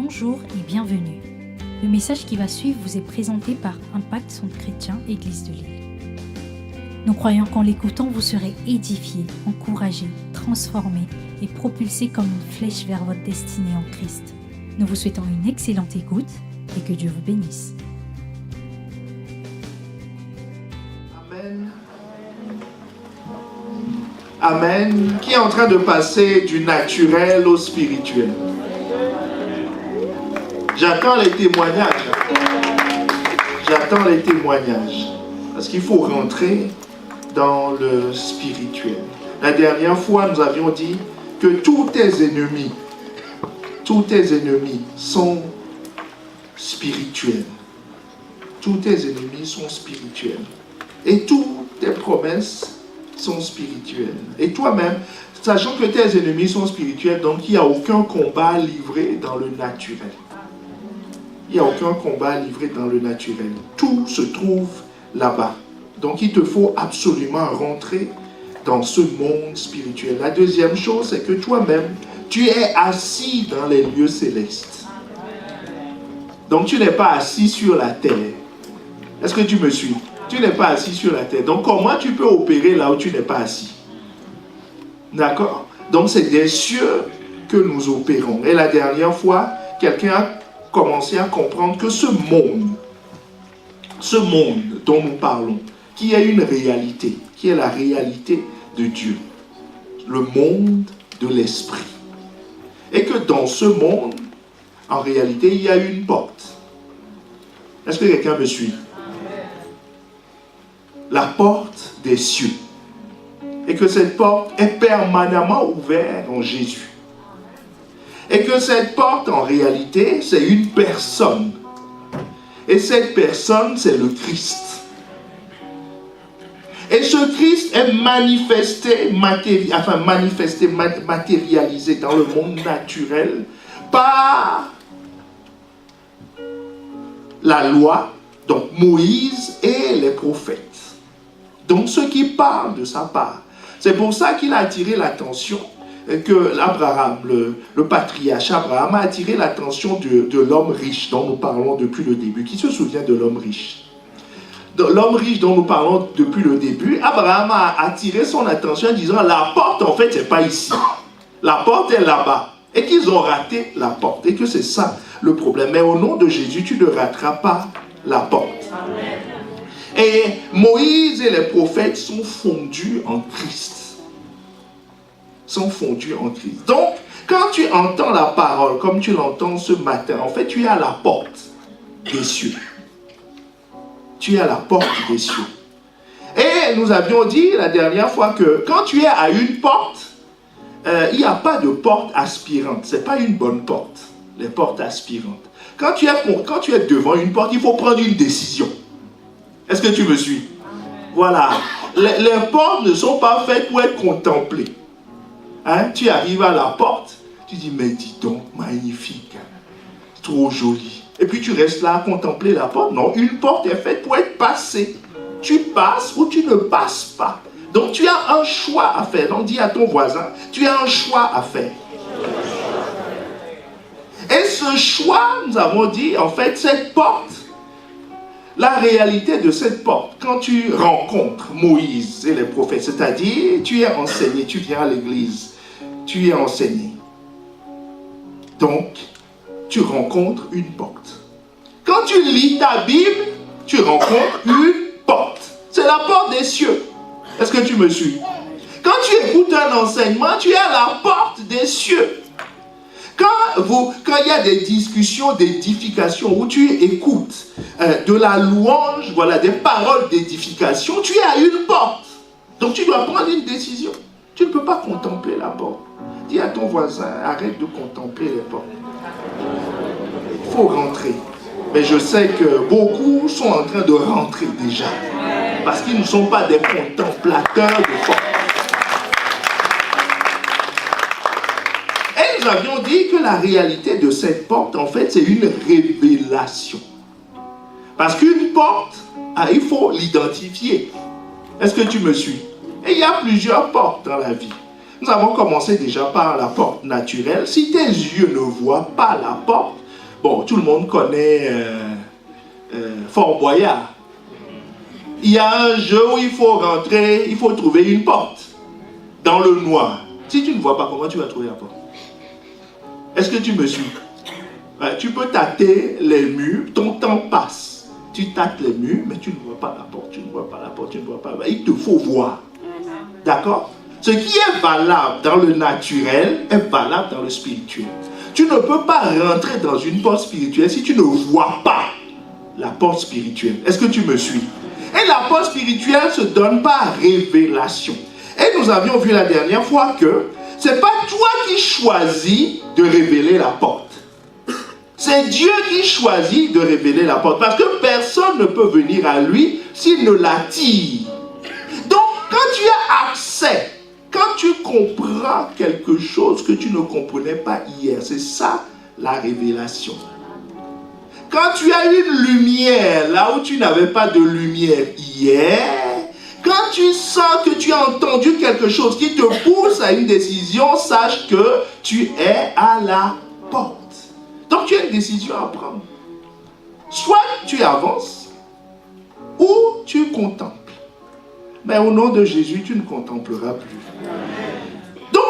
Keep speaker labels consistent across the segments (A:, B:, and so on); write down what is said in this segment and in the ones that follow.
A: Bonjour et bienvenue. Le message qui va suivre vous est présenté par Impact Centre Chrétien Église de Lille. Nous croyons qu'en l'écoutant, vous serez édifiés, encouragés, transformés et propulsés comme une flèche vers votre destinée en Christ. Nous vous souhaitons une excellente écoute et que Dieu vous bénisse.
B: Amen. Amen. Qui est en train de passer du naturel au spirituel? J'attends les témoignages. J'attends les témoignages. Parce qu'il faut rentrer dans le spirituel. La dernière fois, nous avions dit que tous tes ennemis sont spirituels. Tous tes ennemis sont spirituels. Et toutes tes promesses sont spirituelles. Et toi-même, sachant que tes ennemis sont spirituels, donc il n'y a aucun combat livré dans le naturel. Il n'y a aucun combat livré dans le naturel. Tout se trouve là-bas. Donc il te faut absolument rentrer dans ce monde spirituel. La deuxième chose, c'est que toi-même, tu es assis dans les lieux célestes. Donc tu n'es pas assis sur la terre. Est-ce que tu me suis? Tu n'es pas assis sur la terre. Donc comment tu peux opérer là où tu n'es pas assis? D'accord? Donc c'est des cieux que nous opérons. Et la dernière fois, quelqu'un a commencé à comprendre que ce monde dont nous parlons, qui est une réalité, qui est la réalité de Dieu, le monde de l'esprit. Et que dans ce monde, en réalité, il y a une porte. Est-ce que quelqu'un me suit? La porte des cieux. Et que cette porte est permanemment ouverte en Jésus. Et que cette porte, en réalité, c'est une personne. Et cette personne, c'est le Christ. Et ce Christ est matérialisé dans le monde naturel par la loi, donc Moïse et les prophètes. Donc ceux qui parlent de sa part. C'est pour ça qu'il a attiré l'attention, que Abraham, le patriarche Abraham, a attiré l'attention de l'homme riche dont nous parlons depuis le début. Qui se souvient de l'homme riche? L'homme riche dont nous parlons depuis le début, Abraham a attiré son attention en disant, la porte en fait c'est pas ici. La porte est là-bas. Et qu'ils ont raté la porte. Et que c'est ça le problème. Mais au nom de Jésus, tu ne rateras pas la porte. Amen. Et Moïse et les prophètes sont fondus en Christ. Sont fondus en Christ. Donc, quand tu entends la parole, comme tu l'entends ce matin, en fait, tu es à la porte des cieux. Tu es à la porte des cieux. Et nous avions dit la dernière fois que quand tu es à une porte, il n'y a pas de porte aspirante. Ce n'est pas une bonne porte, les portes aspirantes. Quand tu es devant une porte, il faut prendre une décision. Est-ce que tu me suis? Voilà. Les portes ne sont pas faites pour être contemplées. Hein? Tu arrives à la porte, tu dis, mais dis donc, magnifique, trop joli. Et puis tu restes là à contempler la porte. Non, une porte est faite pour être passée. Tu passes ou tu ne passes pas. Donc tu as un choix à faire. Donc dis à ton voisin, tu as un choix à faire. Et ce choix, nous avons dit, en fait, cette porte, la réalité de cette porte, quand tu rencontres Moïse et les prophètes, c'est-à-dire, tu es enseigné, tu viens à l'église, tu es enseigné. Donc, tu rencontres une porte. Quand tu lis ta Bible, tu rencontres une porte. C'est la porte des cieux. Est-ce que tu me suis? Quand tu écoutes un enseignement, tu es à la porte des cieux. Quand il y a des discussions d'édification où tu écoutes de la louange, voilà, des paroles d'édification, tu es à une porte. Donc tu dois prendre une décision. Tu ne peux pas contempler la porte. Dis à ton voisin, arrête de contempler les portes. Il faut rentrer. Mais je sais que beaucoup sont en train de rentrer déjà. Parce qu'ils ne sont pas des contemplateurs de portes. Et nous avions dit que la réalité de cette porte, en fait, c'est une révélation. Parce qu'une porte, il faut l'identifier. Est-ce que tu me suis? Et il y a plusieurs portes dans la vie. Nous avons commencé déjà par la porte naturelle. Si tes yeux ne voient pas la porte, Bon, tout le monde connaît Fort Boyard. Il y a un jeu où il faut rentrer, il faut trouver une porte dans le noir. Si tu ne vois pas, comment tu vas trouver la porte? Est-ce que tu me suis? Tu peux tâter les murs, ton temps passe. Tu tâtes les murs, mais tu ne vois pas la porte, tu ne vois pas la porte, tu ne vois pas. Il te faut voir. D'accord? Ce qui est valable dans le naturel est valable dans le spirituel. Tu ne peux pas rentrer dans une porte spirituelle si tu ne vois pas la porte spirituelle. Est-ce que tu me suis? Et la porte spirituelle ne se donne par révélation. Et nous avions vu la dernière fois que ce n'est pas toi qui choisis de révéler la porte. C'est Dieu qui choisit de révéler la porte. Parce que personne ne peut venir à lui s'il ne l'attire. Donc, quand tu as accès, quand tu comprends quelque chose que tu ne comprenais pas hier, c'est ça la révélation. Quand tu as une lumière là où tu n'avais pas de lumière hier, quand tu sens que tu as entendu quelque chose qui te pousse à une décision, sache que tu es à la porte. Donc tu as une décision à prendre. Soit tu avances, ou tu contemples. Mais au nom de Jésus, tu ne contempleras plus. Donc,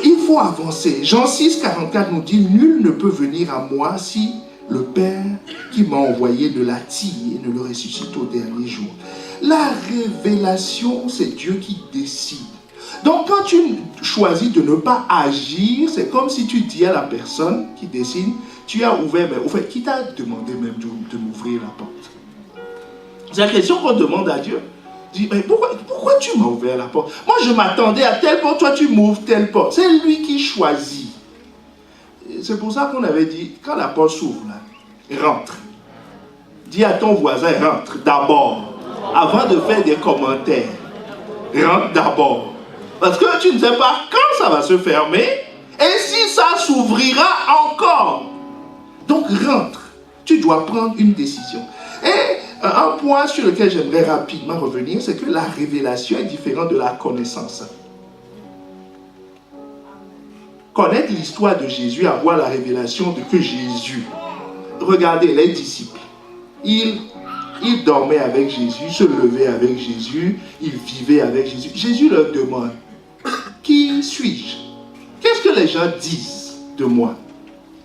B: il faut avancer. Jean 6, 44 nous dit, nul ne peut venir à moi si le Père qui m'a envoyé ne l'attire et ne le ressuscite au dernier jour. La révélation, c'est Dieu qui décide. Donc, quand tu choisis de ne pas agir, c'est comme si tu dis à la personne qui décide, tu as ouvert, mais au fait, qui t'a demandé même de m'ouvrir la porte? C'est la question qu'on demande à Dieu. Dis, mais pourquoi tu m'as ouvert la porte? Moi, je m'attendais à telle porte, toi, tu m'ouvres telle porte. C'est lui qui choisit. C'est pour ça qu'on avait dit, quand la porte s'ouvre, là, rentre. Dis à ton voisin, rentre d'abord. Avant de faire des commentaires. Rentre d'abord. Parce que tu ne sais pas quand ça va se fermer et si ça s'ouvrira encore. Donc rentre. Tu dois prendre une décision. Et un point sur lequel j'aimerais rapidement revenir, c'est que la révélation est différente de la connaissance. Connaître l'histoire de Jésus, avoir la révélation de que Jésus, regardez les disciples, ils dormaient avec Jésus, se levaient avec Jésus, ils vivaient avec Jésus. Jésus leur demande, qui suis-je? Qu'est-ce que les gens disent de moi?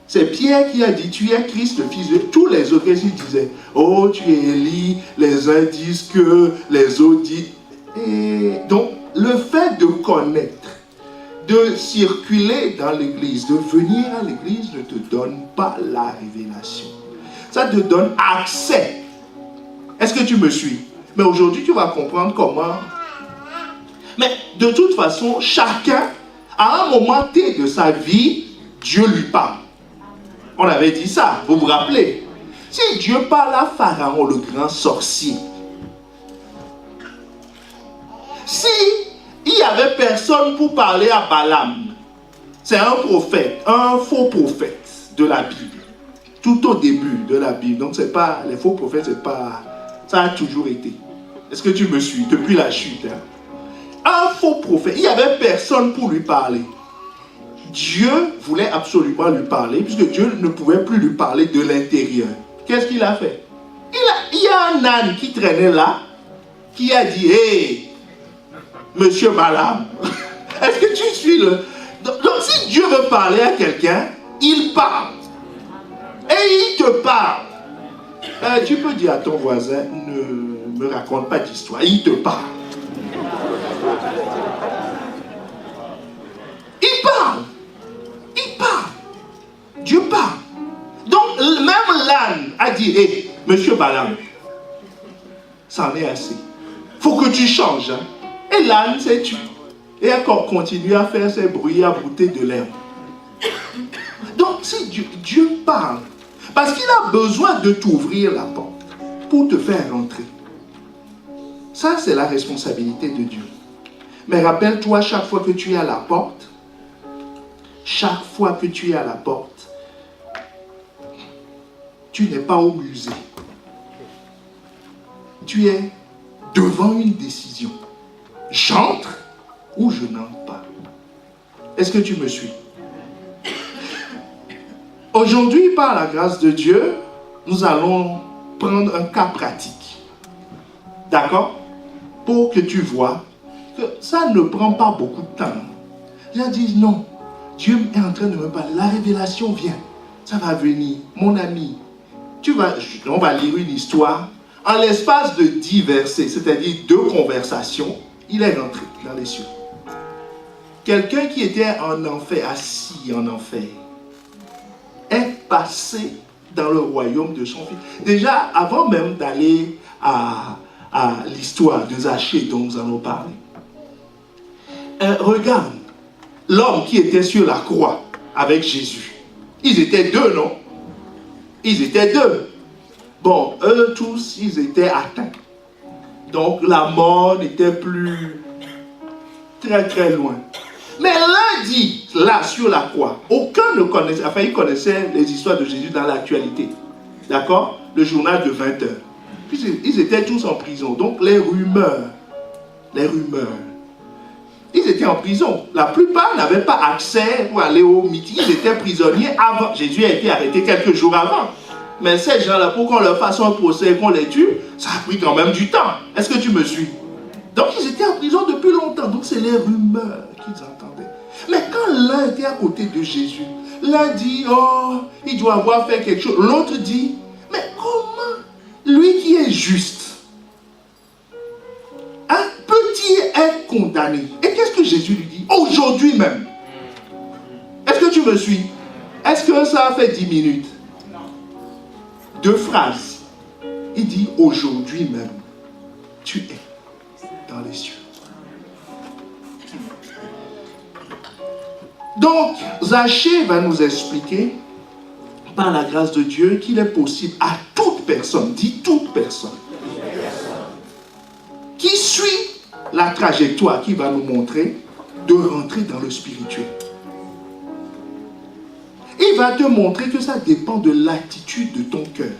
B: C'est Pierre qui a dit, tu es Christ, le Fils de Dieu. Tous les autres, ils disaient, oh, tu es Élie, les uns disent que, les autres disent. Et donc, le fait de connaître, de circuler dans l'église, de venir à l'église ne te donne pas la révélation. Ça te donne accès. Est-ce que tu me suis? Mais aujourd'hui, tu vas comprendre comment. Mais de toute façon, chacun, à un moment T de sa vie, Dieu lui parle. On avait dit ça, vous vous rappelez? Si Dieu parle à Pharaon, le grand sorcier, si il n'y avait personne pour parler à Balaam, c'est un prophète, un faux prophète de la Bible, tout au début de la Bible. Donc c'est pas, les faux prophètes, c'est pas, ça a toujours été. Est-ce que tu me suis? Depuis la chute, hein? Un faux prophète, il n'y avait personne pour lui parler. Dieu voulait absolument lui parler, puisque Dieu ne pouvait plus lui parler de l'intérieur. Qu'est-ce qu'il a fait? Il y a un âne qui traînait là, qui a dit, hé, Monsieur Balaam, est-ce que tu suis le... Donc si Dieu veut parler à quelqu'un, il parle. Et il te parle. Tu peux dire à ton voisin, ne me raconte pas d'histoire, il te parle. Il parle. Il parle. Dieu parle. Donc, même l'âne a dit, hé, Monsieur Balaam, ça en est assez. Il faut que tu changes. Hein. Et l'âne s'est tué. Et encore continue à faire ses bruits, à brouter de l'herbe. Donc, si Dieu parle, parce qu'il a besoin de t'ouvrir la porte pour te faire rentrer. Ça, c'est la responsabilité de Dieu. Mais rappelle-toi, chaque fois que tu es à la porte, tu n'es pas au musée. Tu es devant une décision. J'entre ou je n'entre pas. Est-ce que tu me suis? Aujourd'hui, par la grâce de Dieu, nous allons prendre un cas pratique. D'accord? Pour que tu vois que ça ne prend pas beaucoup de temps. Les gens disent non, Dieu est en train de me parler, la révélation vient, ça va venir, mon ami. On va lire une histoire. En l'espace de 10 versets, c'est-à-dire 2 conversations, il est rentré dans les cieux. Quelqu'un qui était en enfer, assis en enfer, est passé dans le royaume de son fils. Déjà, avant même d'aller à l'histoire de Zachée dont nous allons parler, regarde, l'homme qui était sur la croix avec Jésus, ils étaient 2, non? Ils étaient 2. Bon, eux tous, ils étaient atteints. Donc la mort n'était plus très très loin. Mais l'un dit, là sur la croix, aucun ne connaissait, enfin il connaissait les histoires de Jésus dans l'actualité. D'accord? Le journal de 20 heures. Puis ils étaient tous en prison. Donc les rumeurs. Ils étaient en prison. La plupart n'avaient pas accès pour aller au meeting. Ils étaient prisonniers avant. Jésus a été arrêté quelques jours avant. Mais ces gens-là, pour qu'on leur fasse un procès et qu'on les tue, ça a pris quand même du temps. Est-ce que tu me suis? Donc ils étaient en prison depuis longtemps. Donc c'est les rumeurs qu'ils entendaient. Mais quand l'un était à côté de Jésus, l'un dit, oh, il doit avoir fait quelque chose. L'autre dit, mais comment lui qui est juste, peut-il être condamné? Et qu'est-ce que Jésus lui dit? Aujourd'hui même. Est-ce que tu me suis? Est-ce que ça a fait 10 minutes? 2 phrases. Il dit, aujourd'hui même, tu es dans les cieux. Donc, Zachée va nous expliquer, par la grâce de Dieu, qu'il est possible à toute personne, dit toute personne, qui suit la trajectoire qui va nous montrer, de rentrer dans le spirituel. Il va te montrer que ça dépend de l'attitude de ton cœur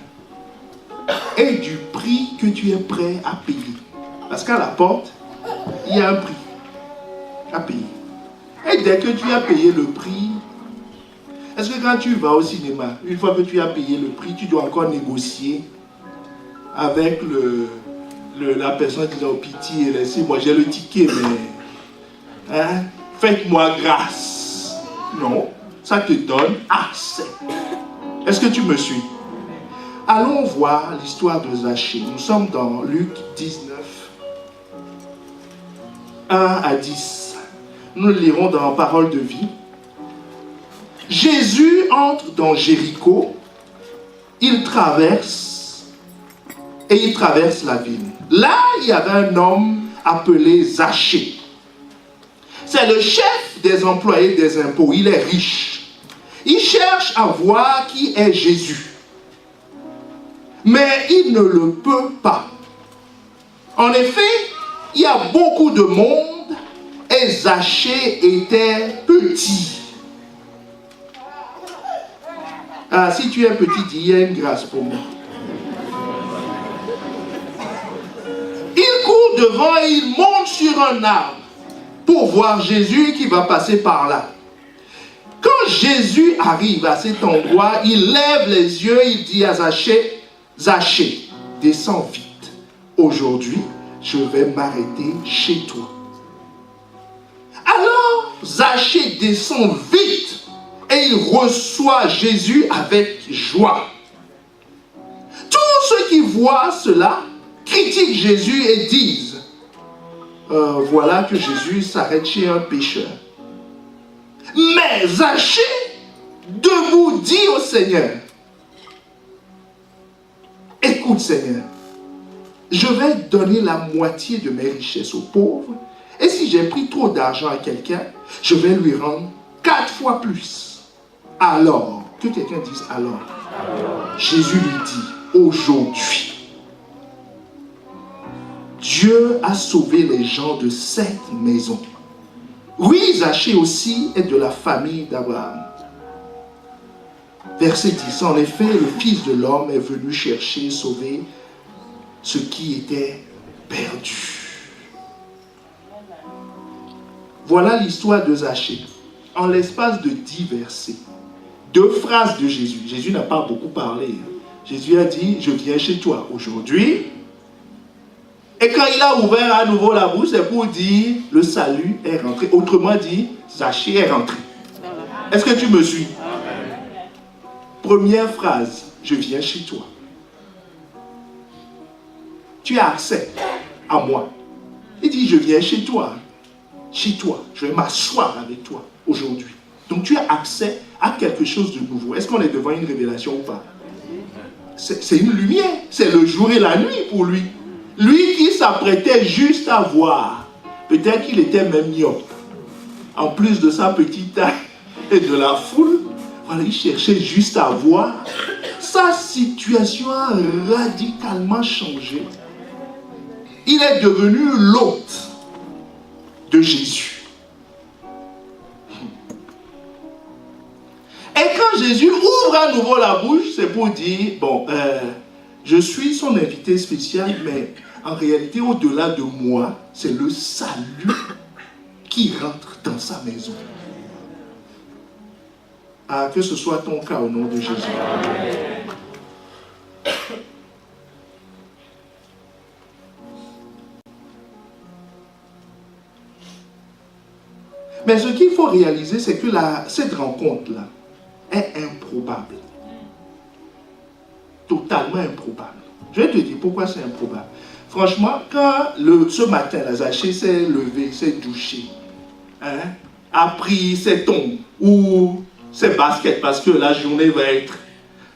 B: et du prix que tu es prêt à payer. Parce qu'à la porte, il y a un prix à payer. Et dès que tu as payé le prix, est-ce que quand tu vas au cinéma, une fois que tu as payé le prix, tu dois encore négocier avec la personne qui dit, oh pitié, laissez-moi, j'ai le ticket, mais faites-moi grâce. Non, ça te donne accès. Est-ce que tu me suis? Allons voir l'histoire de Zachée. Nous sommes dans Luc 19, 1 à 10. Nous le lirons dans Parole de vie. Jésus entre dans Jéricho. Il traverse la ville. Là, il y avait un homme appelé Zachée. C'est le chef des employés des impôts. Il est riche. Il cherche à voir qui est Jésus. Mais il ne le peut pas. En effet, il y a beaucoup de monde et Zachée était petit. Ah, si tu es petit, il y a une grâce pour moi. Il court devant et il monte sur un arbre pour voir Jésus qui va passer par là. Quand Jésus arrive à cet endroit, il lève les yeux, il dit à Zachée, Zachée, descends vite. Aujourd'hui, je vais m'arrêter chez toi. Alors, Zachée descend vite et il reçoit Jésus avec joie. Tous ceux qui voient cela critiquent Jésus et disent, voilà que Jésus s'arrête chez un pécheur. Mais Zachée, debout, dit au Seigneur, écoute Seigneur, je vais donner la moitié de mes richesses aux pauvres, et si j'ai pris trop d'argent à quelqu'un, je vais lui rendre 4 fois plus. Alors, que quelqu'un dise alors. Jésus lui dit, aujourd'hui, Dieu a sauvé les gens de cette maison. Oui, Zachée aussi est de la famille d'Abraham. Verset 10. En effet, le Fils de l'homme est venu chercher et sauver ce qui était perdu. Voilà l'histoire de Zachée. En l'espace de 10 versets, 2 phrases de Jésus. Jésus n'a pas beaucoup parlé. Jésus a dit, je viens chez toi aujourd'hui. Et quand il a ouvert à nouveau la bouche, c'est pour dire, le salut est rentré. Autrement dit, Zachée est rentré. Est-ce que tu me suis? Première phrase, je viens chez toi. Tu as accès à moi. Il dit, je viens chez toi. Chez toi, je vais m'asseoir avec toi aujourd'hui. Donc tu as accès à quelque chose de nouveau. Est-ce qu'on est devant une révélation ou pas? C'est une lumière. C'est le jour et la nuit pour lui. Lui qui s'apprêtait juste à voir. Peut-être qu'il était même myope. En plus de sa petite taille et de la foule, voilà, il cherchait juste à voir. Sa situation a radicalement changé. Il est devenu l'hôte de Jésus. Et quand Jésus ouvre à nouveau la bouche, c'est pour dire, bon, je suis son invité spécial, mais en réalité, au-delà de moi, c'est le salut qui rentre dans sa maison. Ah, que ce soit ton cas au nom de Jésus. Mais ce qu'il faut réaliser, c'est que cette rencontre-là est improbable. Totalement improbable. Je vais te dire pourquoi c'est improbable. Franchement, quand ce matin, Zachée s'est levé, s'est douché, a pris ses tongs ou ses baskets parce que la journée va être...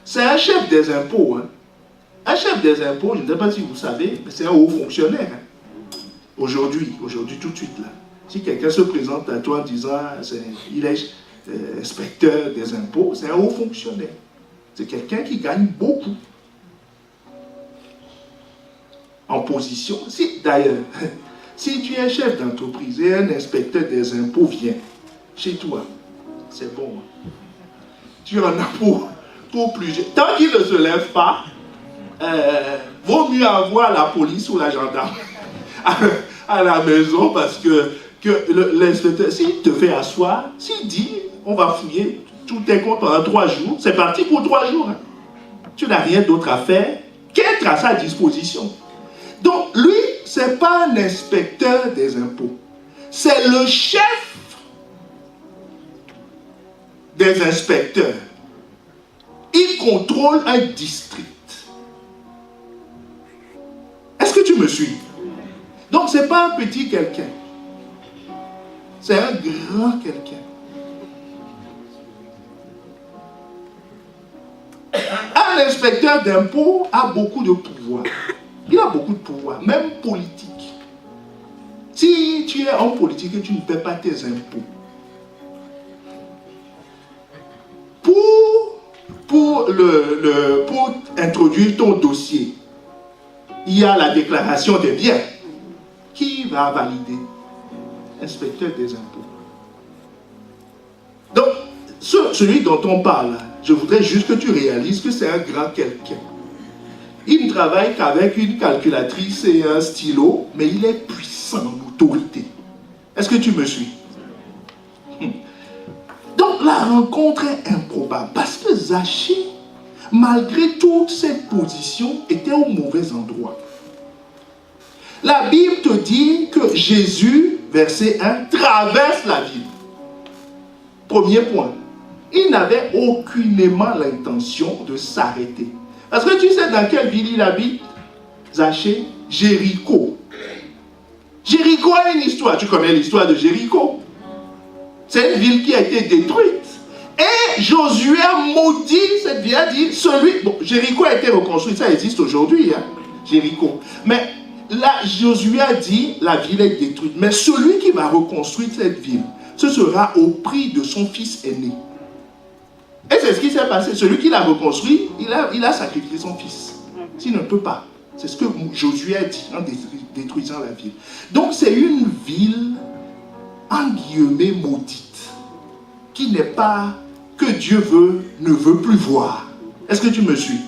B: C'est un chef des impôts. Un chef des impôts, je ne sais pas si vous savez, mais c'est un haut fonctionnaire. Aujourd'hui, tout de suite là. Si quelqu'un se présente à toi en disant il est inspecteur des impôts, c'est un haut fonctionnaire. C'est quelqu'un qui gagne beaucoup. En position. D'ailleurs, si tu es chef d'entreprise et un inspecteur des impôts vient chez toi, c'est bon. Tu en as pour plusieurs. Tant qu'il ne se lève pas, vaut mieux avoir la police ou la gendarme à la maison parce que l'inspecteur, s'il te fait asseoir, s'il dit on va fouiller tous tes comptes pendant 3 jours, c'est parti pour 3 jours. Tu n'as rien d'autre à faire qu'être à sa disposition. Donc lui, ce n'est pas un inspecteur des impôts. C'est le chef des inspecteurs. Il contrôle un district. Est-ce que tu me suis? Donc ce n'est pas un petit quelqu'un. C'est un grand quelqu'un. Un inspecteur d'impôts a beaucoup de pouvoir. Il a beaucoup de pouvoir, même politique. Si tu es en politique et tu ne paies pas tes impôts, pour introduire ton dossier, il y a la déclaration des biens. Qui va valider? Inspecteur des impôts. Donc, celui dont on parle, je voudrais juste que tu réalises que c'est un grand quelqu'un. Il ne travaille qu'avec une calculatrice et un stylo, mais il est puissant en autorité. Est-ce que tu me suis? Donc la rencontre est improbable parce que Zachée, malgré toute cette position, était au mauvais endroit. La Bible te dit que Jésus, verset 1, traverse la ville. Premier point. Il n'avait aucunement l'intention de s'arrêter. Parce que tu sais dans quelle ville il habite? Zachée, Jéricho. Jéricho a une histoire. Tu connais l'histoire de Jéricho? C'est une ville qui a été détruite. Et Josué a maudit cette ville. A dit, Jéricho a été reconstruit. Ça existe aujourd'hui, Jéricho. Mais là, Josué a dit, la ville est détruite. Mais celui qui va reconstruire cette ville, ce sera au prix de son fils aîné. Et c'est ce qui s'est passé. Celui qui l'a reconstruit, il a sacrifié son fils. S'il ne peut pas. C'est ce que Josué a dit en détruisant la ville. Donc c'est une ville, en guillemets, maudite. Qui n'est pas, que Dieu ne veut plus voir. Est-ce que tu me suis?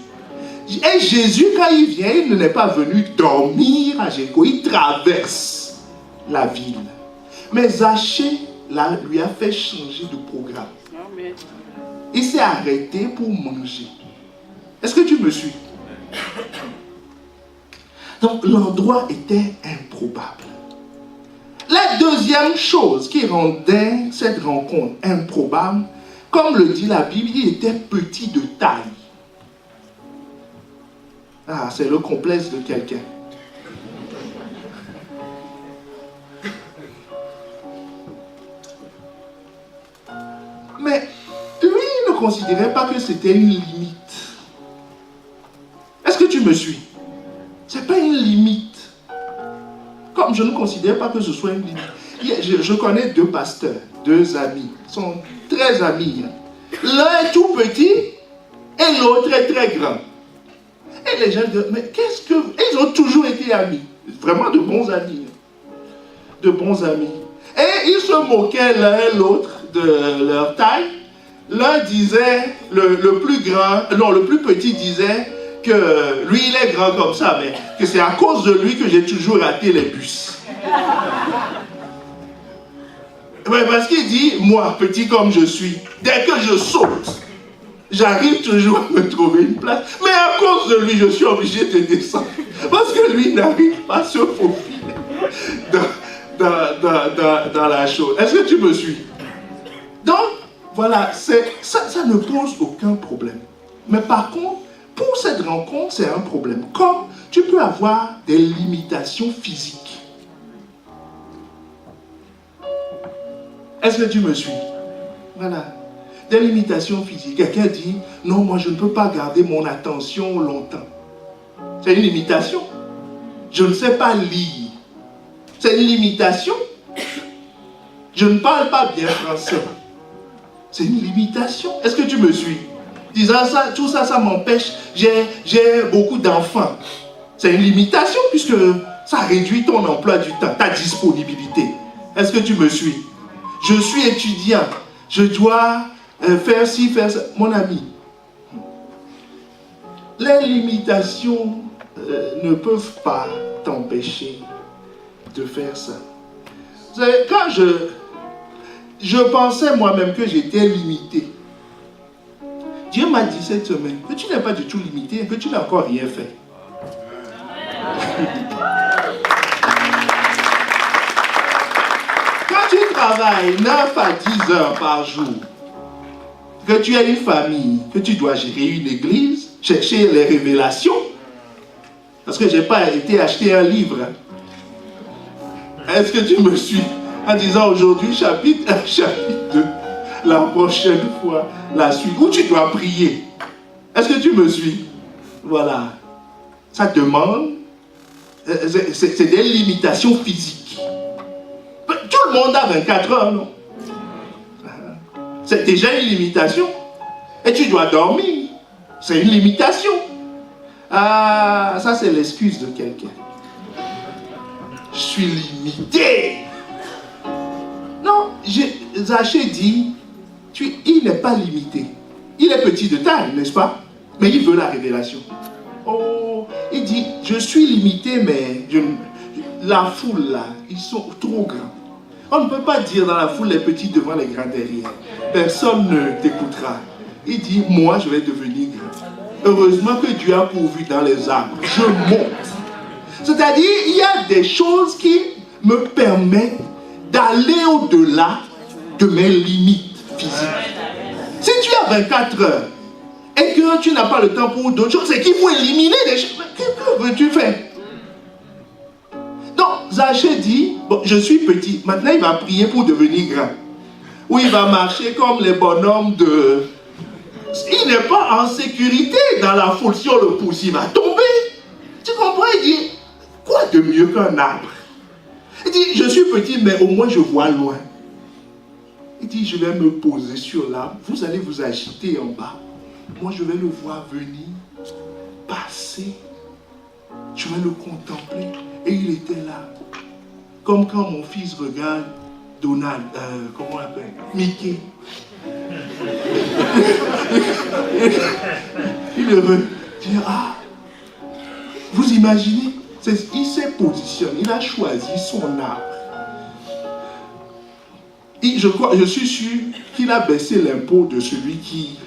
B: Et Jésus, quand il vient, il n'est pas venu dormir à Jéricho. Il traverse la ville. Mais Zachée, là, lui a fait changer de programme. il s'est arrêté pour manger. Est-ce que tu me suis? Donc l'endroit était improbable. La deuxième chose qui rendait cette rencontre improbable, comme le dit la Bible, il était petit de taille. Ah, c'est le complexe de quelqu'un. Mais lui, il ne considérait pas que c'était une limite. Est-ce que tu me suis? Ce n'est pas une limite. Comme je ne considère pas que ce soit une limite. Je connais deux pasteurs, deux amis. Ils sont très amis. L'un est tout petit et l'autre est très grand. Et les gens disent, mais qu'est-ce que... Ils ont toujours été amis. Vraiment de bons amis. De bons amis. Et ils se moquaient l'un et l'autre de leur taille. L'un disait, le plus petit disait que lui il est grand comme ça, mais que c'est à cause de lui que j'ai toujours raté les bus. Ouais, parce qu'il dit, moi, petit comme je suis, dès que je saute, j'arrive toujours à me trouver une place. Mais à cause de lui, je suis obligé de descendre. Parce que lui n'arrive pas à se faufiler dans la chose. Est-ce que tu me suis? Donc, voilà, ça ne pose aucun problème. Mais par contre, pour cette rencontre, c'est un problème. Comme tu peux avoir des limitations physiques. Est-ce que tu me suis? Voilà. Des limitations physiques. Quelqu'un dit, non, moi je ne peux pas garder mon attention longtemps. C'est une limitation. Je ne sais pas lire. C'est une limitation. Je ne parle pas bien français. C'est une limitation. Est-ce que tu me suis? Disant ça, tout ça, ça m'empêche. J'ai beaucoup d'enfants. C'est une limitation puisque ça réduit ton emploi du temps, ta disponibilité. Est-ce que tu me suis? Je suis étudiant. Je dois faire ci, faire ça. Mon ami, les limitations ne peuvent pas t'empêcher de faire ça. Vous savez, quand je pensais moi-même que j'étais limité, Dieu m'a dit cette semaine que tu n'es pas du tout limité et que tu n'as encore rien fait. Quand tu travailles 9 à 10 heures par jour, que tu as une famille, que tu dois gérer une église, chercher les révélations, parce que je n'ai pas été acheter un livre. Est-ce que tu me suis en disant aujourd'hui chapitre 1, chapitre 2, la prochaine fois, la suite, où tu dois prier? Est-ce que tu me suis? Voilà. Ça demande, c'est des limitations physiques. Tout le monde a 24 heures, non? C'est déjà une limitation. Et tu dois dormir. C'est une limitation. Ah, ça c'est l'excuse de quelqu'un. Je suis limité. Non, Zachée dit, il n'est pas limité. Il est petit de taille, n'est-ce pas? Mais il veut la révélation. Oh, il dit, je suis limité, mais la foule là, ils sont trop grands. On ne peut pas dire dans la foule les petits devant les grands derrière. Personne ne t'écoutera. Il dit, moi je vais devenir grand. Heureusement que Dieu a pourvu dans les arbres. Je monte. C'est-à-dire, il y a des choses qui me permettent d'aller au-delà de mes limites physiques. Si tu as 24 heures et que tu n'as pas le temps pour d'autres choses, c'est qu'il faut éliminer des choses. Que veux-tu faire? Donc, Zachée dit, bon, je suis petit, maintenant il va prier pour devenir grand. Ou il va marcher comme les bonhommes de... Il n'est pas en sécurité dans la foule. Si on le pousse, il va tomber. Tu comprends? Il dit, quoi de mieux qu'un arbre? Il dit, je suis petit, mais au moins je vois loin. Il dit, je vais me poser sur l'arbre. Vous allez vous agiter en bas. Moi, je vais le voir venir, passer. Je vais le contempler. Et il était là. Comme quand mon fils regarde Donald, comment on l'appelle? Mickey. Il veut dire, ah, vous imaginez, il s'est positionné, il a choisi son arbre. Et je suis sûr qu'il a baissé l'impôt de celui qui,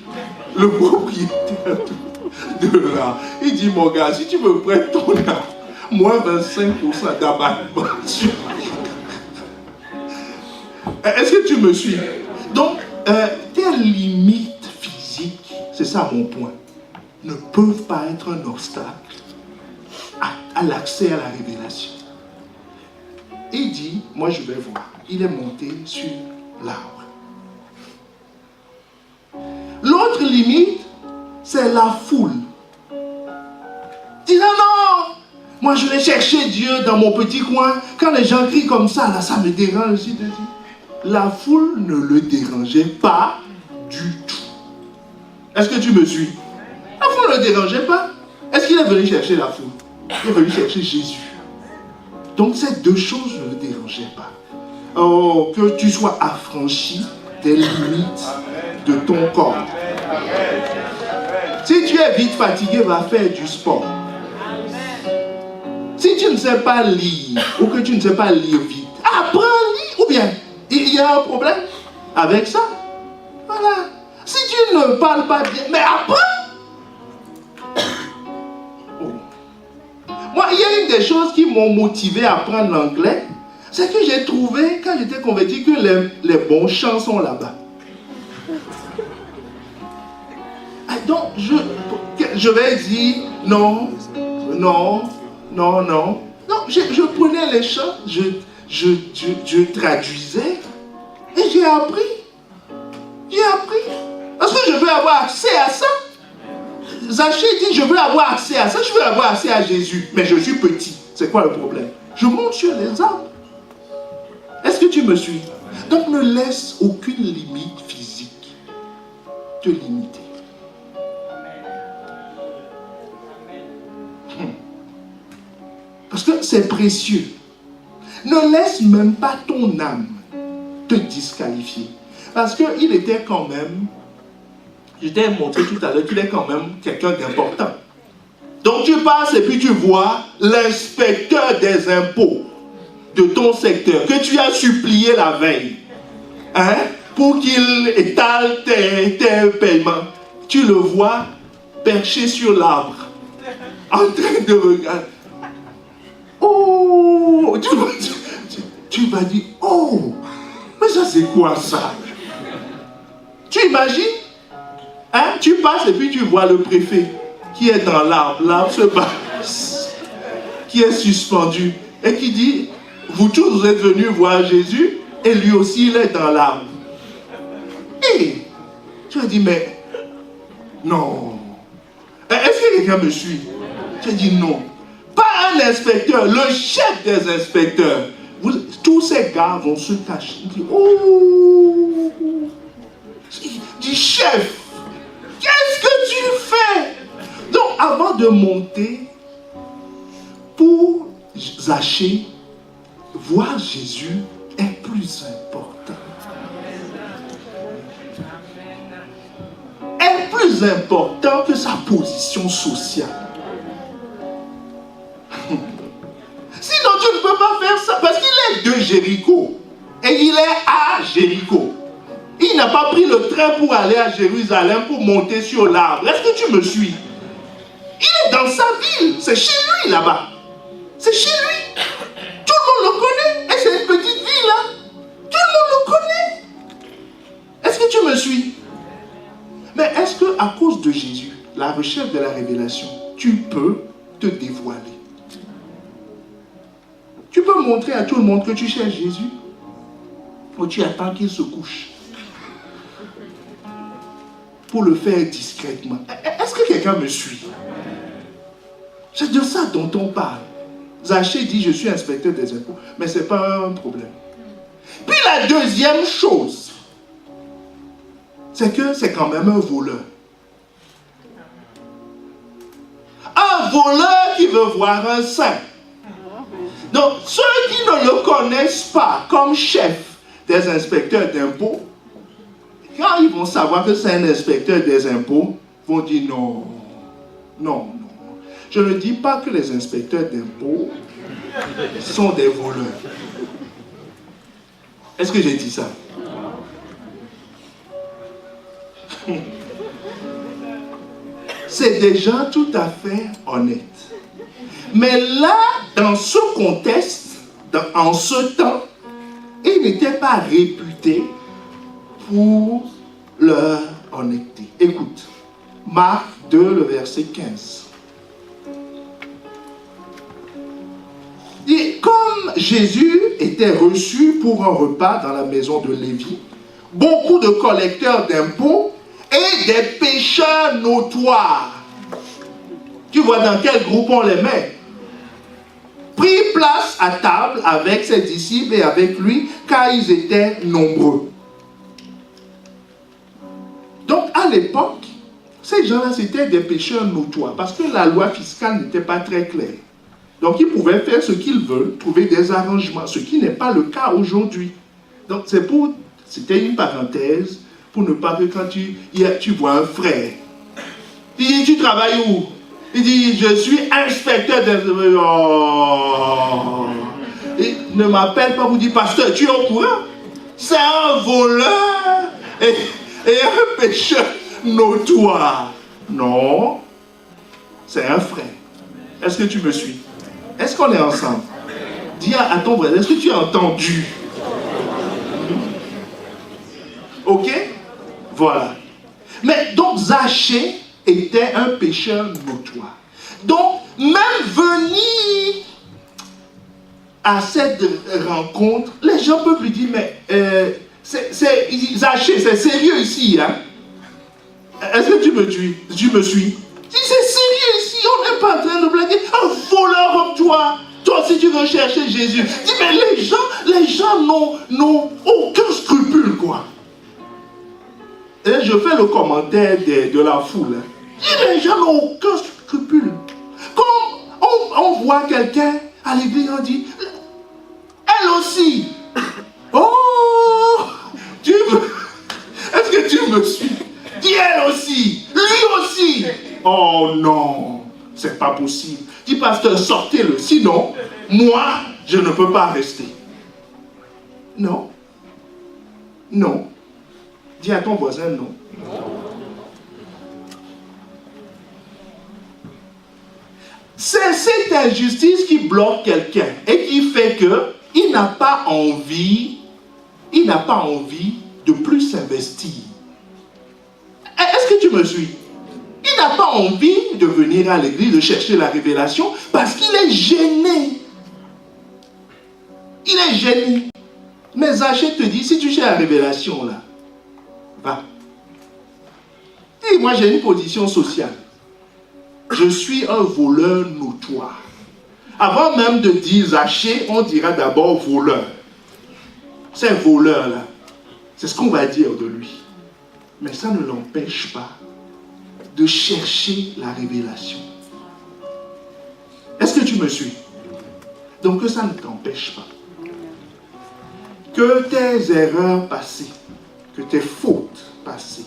B: le propriétaire de l'art. Il dit, mon gars, si tu me prêtes ton art, moins 25% d'abattement. Est-ce que tu me suis? Donc, tes limites physiques, c'est ça mon point, ne peuvent pas être un obstacle à l'accès à la révélation. Il dit, moi je vais voir. Il est monté sur l'arbre. L'autre limite, c'est la foule. Il dit, non, moi je vais chercher Dieu dans mon petit coin. Quand les gens crient comme ça, là, ça me dérange. La foule ne le dérangeait pas du tout. Est-ce que tu me suis? La foule ne le dérangeait pas. Est-ce qu'il est venu chercher la foule? Il est venu chercher Jésus. Donc ces deux choses ne le dérangeaient pas. Oh, que tu sois affranchi des limites de ton corps. Si tu es vite fatigué, va faire du sport. Si tu ne sais pas lire, ou que tu ne sais pas lire vite, apprends à lire. Ou bien, il y a un problème avec ça. Voilà. Si tu ne parles pas bien, mais apprends. Moi, il y a une des choses qui m'ont motivé à apprendre l'anglais, c'est que j'ai trouvé, quand j'étais converti, que les bons chants sont là-bas. Donc, je vais dire non, non, non, non. Non, je prenais les chants, je traduisais et j'ai appris. J'ai appris. Parce que je veux avoir accès à ça. Zachée dit, je veux avoir accès à ça, je veux avoir accès à Jésus. Mais je suis petit. C'est quoi le problème? Je monte sur les arbres. Est-ce que tu me suis? Donc ne laisse aucune limite physique te limiter. Parce que c'est précieux. Ne laisse même pas ton âme te disqualifier. Parce qu'il était quand même, je t'ai montré tout à l'heure qu'il est quand même quelqu'un d'important. Donc tu passes et puis tu vois l'inspecteur des impôts de ton secteur que tu as supplié la veille, hein, pour qu'il étale tes paiements. Tu le vois perché sur l'arbre, en train de regarder. Oh, tu vas dire, oh, mais ça c'est quoi ça? Tu imagines? Hein? Tu passes et puis tu vois le préfet qui est dans l'arbre, l'arbre se bat, qui est suspendu et qui dit, vous tous vous êtes venus voir Jésus et lui aussi il est dans l'arbre. Et tu as dit, mais non. Est-ce que quelqu'un me suit? Tu as dit non. Pas un inspecteur, le chef des inspecteurs. Tous ces gars vont se cacher. Ils disent, oh, dis chef, qu'est-ce que tu fais? Donc avant de monter, pour Zachée, voir Jésus est plus important. Est plus important que sa position sociale. Sinon tu ne peux pas faire ça parce qu'il est de Jéricho et il est à Jéricho. Il n'a pas pris le train pour aller à Jérusalem pour monter sur l'arbre. Est-ce que tu me suis? Il est dans sa ville, c'est chez lui là-bas. C'est chez lui. Tout le monde le connaît. Et c'est une petite ville là. Tout le monde le connaît. Est-ce que tu me suis? Mais est-ce que à cause de Jésus, la recherche de la révélation, tu peux te dévoiler? Tu peux montrer à tout le monde que tu cherches Jésus ou tu attends qu'il se couche pour le faire discrètement? Est-ce que quelqu'un me suit? C'est de ça dont on parle. Zachée dit, je suis inspecteur des impôts, mais ce n'est pas un problème. Puis la deuxième chose, c'est que c'est quand même un voleur. Un voleur qui veut voir un saint. Donc, ceux qui ne le connaissent pas comme chef des inspecteurs d'impôts, quand ils vont savoir que c'est un inspecteur des impôts, vont dire non, non, non. Je ne dis pas que les inspecteurs d'impôts sont des voleurs. Est-ce que j'ai dit ça? C'est des gens tout à fait honnêtes. Mais là, dans ce contexte, en ce temps, ils n'étaient pas réputés pour leur honnêteté. Écoute, Marc 2, le verset 15. Et comme Jésus était reçu pour un repas dans la maison de Lévi, beaucoup de collecteurs d'impôts et des pécheurs notoires, tu vois dans quel groupe on les met, prit place à table avec ses disciples et avec lui, car ils étaient nombreux. Donc à l'époque, ces gens-là, c'était des pécheurs notoires, parce que la loi fiscale n'était pas très claire. Donc ils pouvaient faire ce qu'ils veulent, trouver des arrangements, ce qui n'est pas le cas aujourd'hui. Donc c'était une parenthèse, pour ne pas que quand tu vois un frère, il dit, tu travailles où? Il dit, je suis inspecteur de... Oh. Il ne m'appelle pas pour dire, pasteur, tu es au courant? C'est un voleur et un pécheur notoire. Non, c'est un frère. Est-ce que tu me suis? Est-ce qu'on est ensemble? Dis à ton voisin, est-ce que tu as entendu? Ok? Voilà. Mais donc Zachée était un pécheur notoire. Donc, même venir à cette rencontre, les gens peuvent lui dire, mais Zachée, c'est sérieux ici, hein? Est-ce que tu me suis? Si c'est sérieux ici, on n'est pas en train de blaguer. Un voleur comme toi, toi si tu veux chercher Jésus. Dis, mais les gens n'ont aucun scrupule, quoi. Et je fais le commentaire de la foule. Dis, les gens n'ont aucun scrupule. Comme on voit quelqu'un à l'église, on dit, elle aussi. Oh, est-ce que tu me suis? Dis, elle aussi, lui aussi. Oh non, c'est pas possible. Dis, pasteur, sortez-le. Sinon, moi, je ne peux pas rester. Non. Non. Dis à ton voisin non. C'est cette injustice qui bloque quelqu'un et qui fait qu'il n'a pas envie de plus s'investir. Est-ce que tu me suis? Il n'a pas envie de venir à l'église, de chercher la révélation, parce qu'il est gêné. Il est gêné. Mais Zachée te dit, si tu cherches la révélation, là, va. Et moi, j'ai une position sociale. Je suis un voleur notoire. Avant même de dire Zachée, on dira d'abord voleur. C'est voleur-là. C'est ce qu'on va dire de lui. Mais ça ne l'empêche pas de chercher la révélation. Est-ce que tu me suis? Donc que ça ne t'empêche pas. Que tes erreurs passées, que tes fautes passées,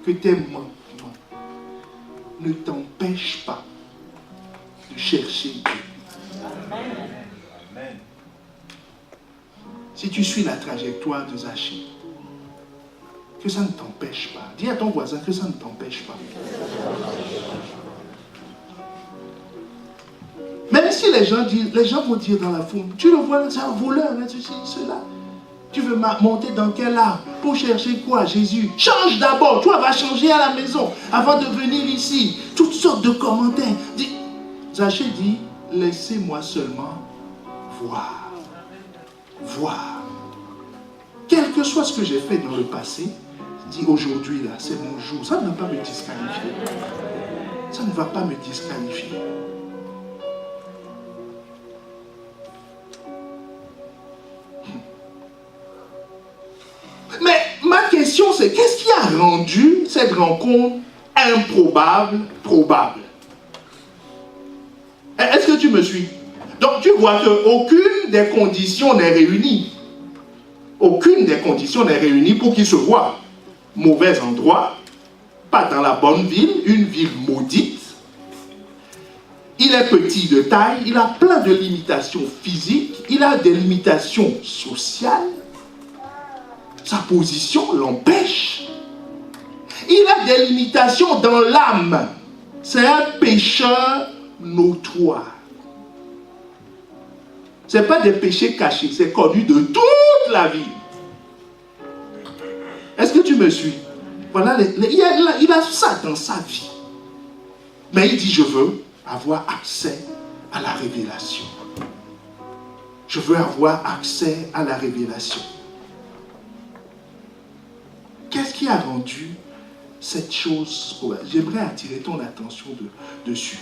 B: que tes manquements ne t'empêchent pas de chercher Dieu. Amen. Si tu suis la trajectoire de Zachée, que ça ne t'empêche pas. Dis à ton voisin que ça ne t'empêche pas. Même si les gens vont dire dans la foule, tu le vois, c'est un voleur, ceci, cela. Tu veux monter dans quel arbre? Pour chercher quoi? Jésus. Change d'abord. Toi, va changer à la maison avant de venir ici. Toutes sortes de commentaires. Zachée dit, laissez-moi seulement voir. Voir. Quel que soit ce que j'ai fait dans le passé, dis aujourd'hui là, c'est mon jour. Ça ne va pas me disqualifier. Ça ne va pas me disqualifier. Mais ma question c'est, qu'est-ce qui a rendu cette rencontre improbable, probable? Est-ce que tu me suis? Donc tu vois qu'aucune des conditions n'est réunie. Aucune des conditions n'est réunie pour qu'ils se voient. Mauvais endroit, pas dans la bonne ville, une ville maudite. Il est petit de taille, il a plein de limitations physiques, il a des limitations sociales. Sa position l'empêche. Il a a des limitations dans l'âme, c'est un pécheur notoire. Ce n'est pas des péchés cachés, c'est connu de toute la vie. Est-ce que tu me suis? Voilà, il a ça dans sa vie. Mais il dit, je veux avoir accès à la révélation. Je veux avoir accès à la révélation. Qu'est-ce qui a rendu cette chose? J'aimerais attirer ton attention dessus.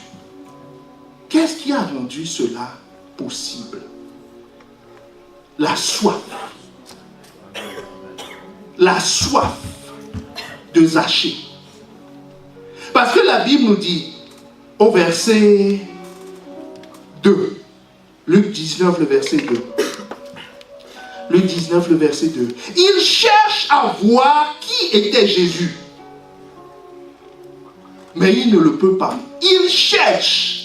B: Qu'est-ce qui a rendu cela possible? La soif. La soif de Zachée. Parce que la Bible nous dit, au verset 2, Luc 19, le verset 2. Luc 19, le verset 2. Il cherche à voir qui était Jésus. Mais il ne le peut pas. Il cherche.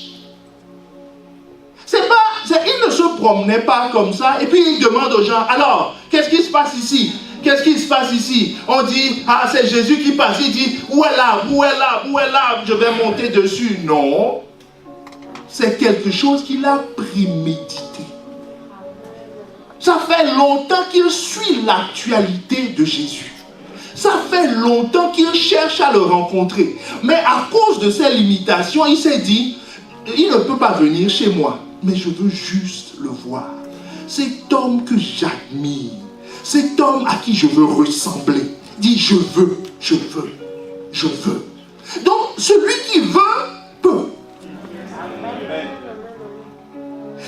B: Il ne se promenait pas comme ça et puis il demande aux gens, alors, qu'est-ce qui se passe ici? Qu'est-ce qui se passe ici? On dit, ah, c'est Jésus qui passe. Il dit, où est l'arbre? Où est l'arbre? Où est l'arbre? Je vais monter dessus. Non. C'est quelque chose qu'il a prémédité. Ça fait longtemps qu'il suit l'actualité de Jésus. Ça fait longtemps qu'il cherche à le rencontrer. Mais à cause de ses limitations, il s'est dit, il ne peut pas venir chez moi, mais je veux juste le voir. Cet homme que j'admire, cet homme à qui je veux ressembler, dit je veux, je veux, je veux. Donc celui qui veut, peut.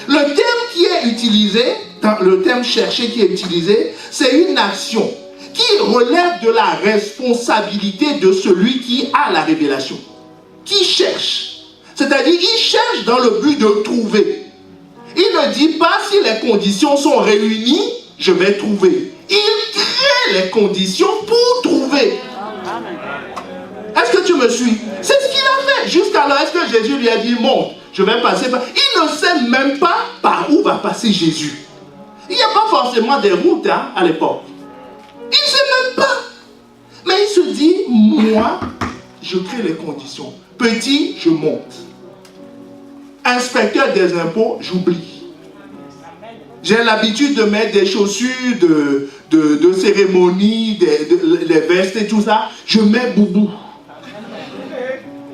B: Le terme qui est utilisé, le terme chercher qui est utilisé, c'est une action qui relève de la responsabilité de celui qui a la révélation, qui cherche. C'est-à-dire, il cherche dans le but de trouver. Il ne dit pas si les conditions sont réunies, je vais trouver. Il crée les conditions pour trouver. Est-ce que tu me suis? C'est ce qu'il a fait. Jusqu'alors, est-ce que Jésus lui a dit, monte, je vais passer par... Il ne sait même pas par où va passer Jésus. Il n'y a pas forcément des routes à l'époque. Il ne sait même pas. Mais il se dit, moi, je crée les conditions. Petit, je monte. Inspecteur des impôts, j'oublie. J'ai l'habitude de mettre des chaussures de cérémonie, les vestes et tout ça. Je mets boubou.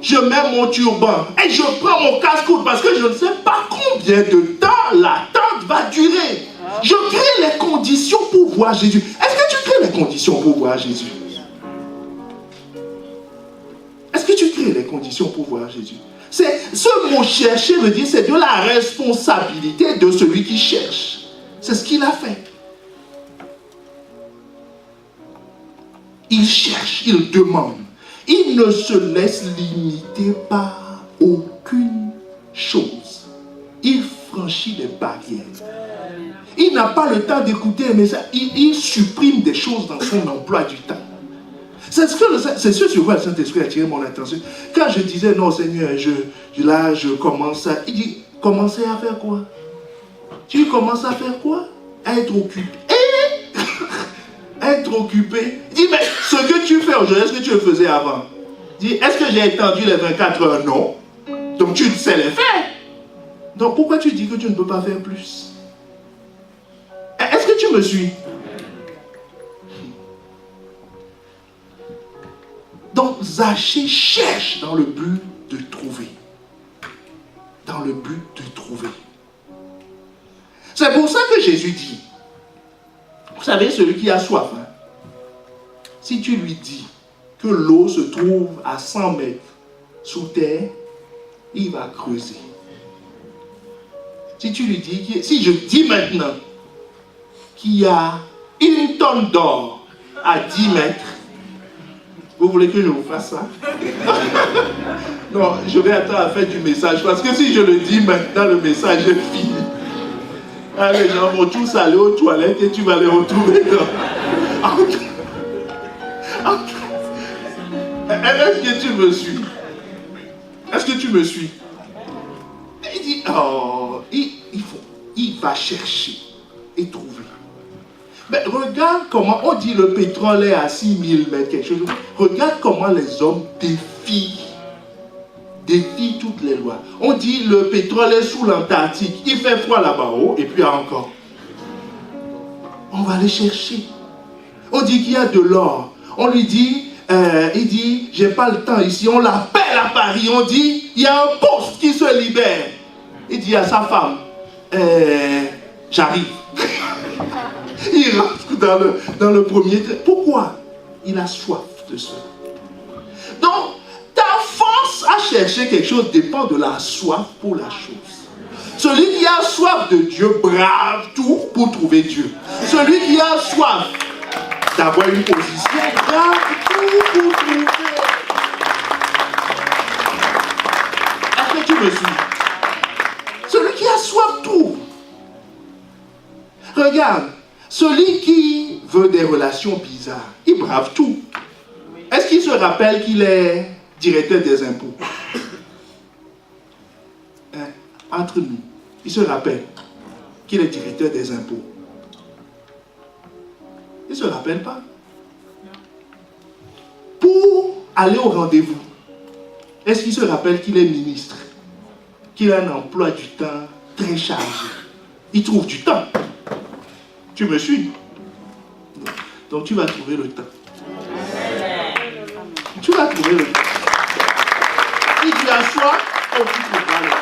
B: Je mets mon turban. Et je prends mon casse-coude parce que je ne sais pas combien de temps l'attente va durer. Je crée les conditions pour voir Jésus. Est-ce que tu crées les conditions pour voir Jésus? Est-ce que tu crées les conditions pour voir Jésus? Ce mot chercher veut dire c'est de la responsabilité de celui qui cherche. C'est ce qu'il a fait. Il cherche, il demande. Il ne se laisse limiter par aucune chose. Il franchit des barrières. Il n'a pas le temps d'écouter les messages. Il supprime des choses dans son emploi du temps. C'est ce sur quoi le Saint-Esprit a attiré mon attention. Quand je disais, non Seigneur, je commence à... Il dit, commencer à faire quoi? Tu commences à faire quoi? À être occupé. Être occupé. Il dit, mais ce que tu fais aujourd'hui, est-ce que tu le faisais avant? Il dit, est-ce que j'ai étendu les 24 heures? Non. Donc tu sais les faire. Donc pourquoi tu dis que tu ne peux pas faire plus? Est-ce que tu me suis? Donc Zachée cherche dans le but de trouver. Dans le but de trouver. C'est pour ça que Jésus dit, vous savez, celui qui a soif, hein, si tu lui dis que l'eau se trouve à 100 mètres sous terre, il va creuser. Si tu lui dis, si je dis maintenant qu'il y a 1 tonne d'or à 10 mètres, vous voulez que je vous fasse ça? Non, je vais attendre à la fin du message, parce que si je le dis maintenant, le message est fini. Ah, les gens vont tous aller aux toilettes et tu vas les retrouver dans... Est-ce que tu me suis? Est-ce que tu me suis? Il dit, oh, il va chercher et trouver. Mais regarde comment, on dit le pétrole est à 6000 mètres, quelque chose. Regarde comment les hommes défient toutes les lois. On dit le pétrole est sous l'Antarctique. Il fait froid là-bas haut, et puis encore. On va aller chercher. On dit qu'il y a de l'or. On lui dit, il dit, j'ai pas le temps ici. On l'appelle à Paris. On dit, il y a un poste qui se libère. Il dit à sa femme, j'arrive. Il rentre dans le premier train. Pourquoi? Il a soif de cela. Donc, ta force à chercher quelque chose dépend de la soif pour la chose. Celui qui a soif de Dieu brave tout pour trouver Dieu. Celui qui a soif d'avoir une position brave tout pour trouver. Est-ce que tu me suis? Celui qui a soif tout. Regarde, celui qui veut des relations bizarres, il brave tout. Est-ce qu'il se rappelle qu'il est directeur des impôts? Entre nous, il se rappelle qu'il est directeur des impôts. Il ne se rappelle pas. Pour aller au rendez-vous, est-ce qu'il se rappelle qu'il est ministre? Qu'il a un emploi du temps très chargé? Il trouve du temps. Tu me suis? Donc tu vas trouver le temps. Tu vas trouver le temps. Si tu as soif, tu trouveras le temps.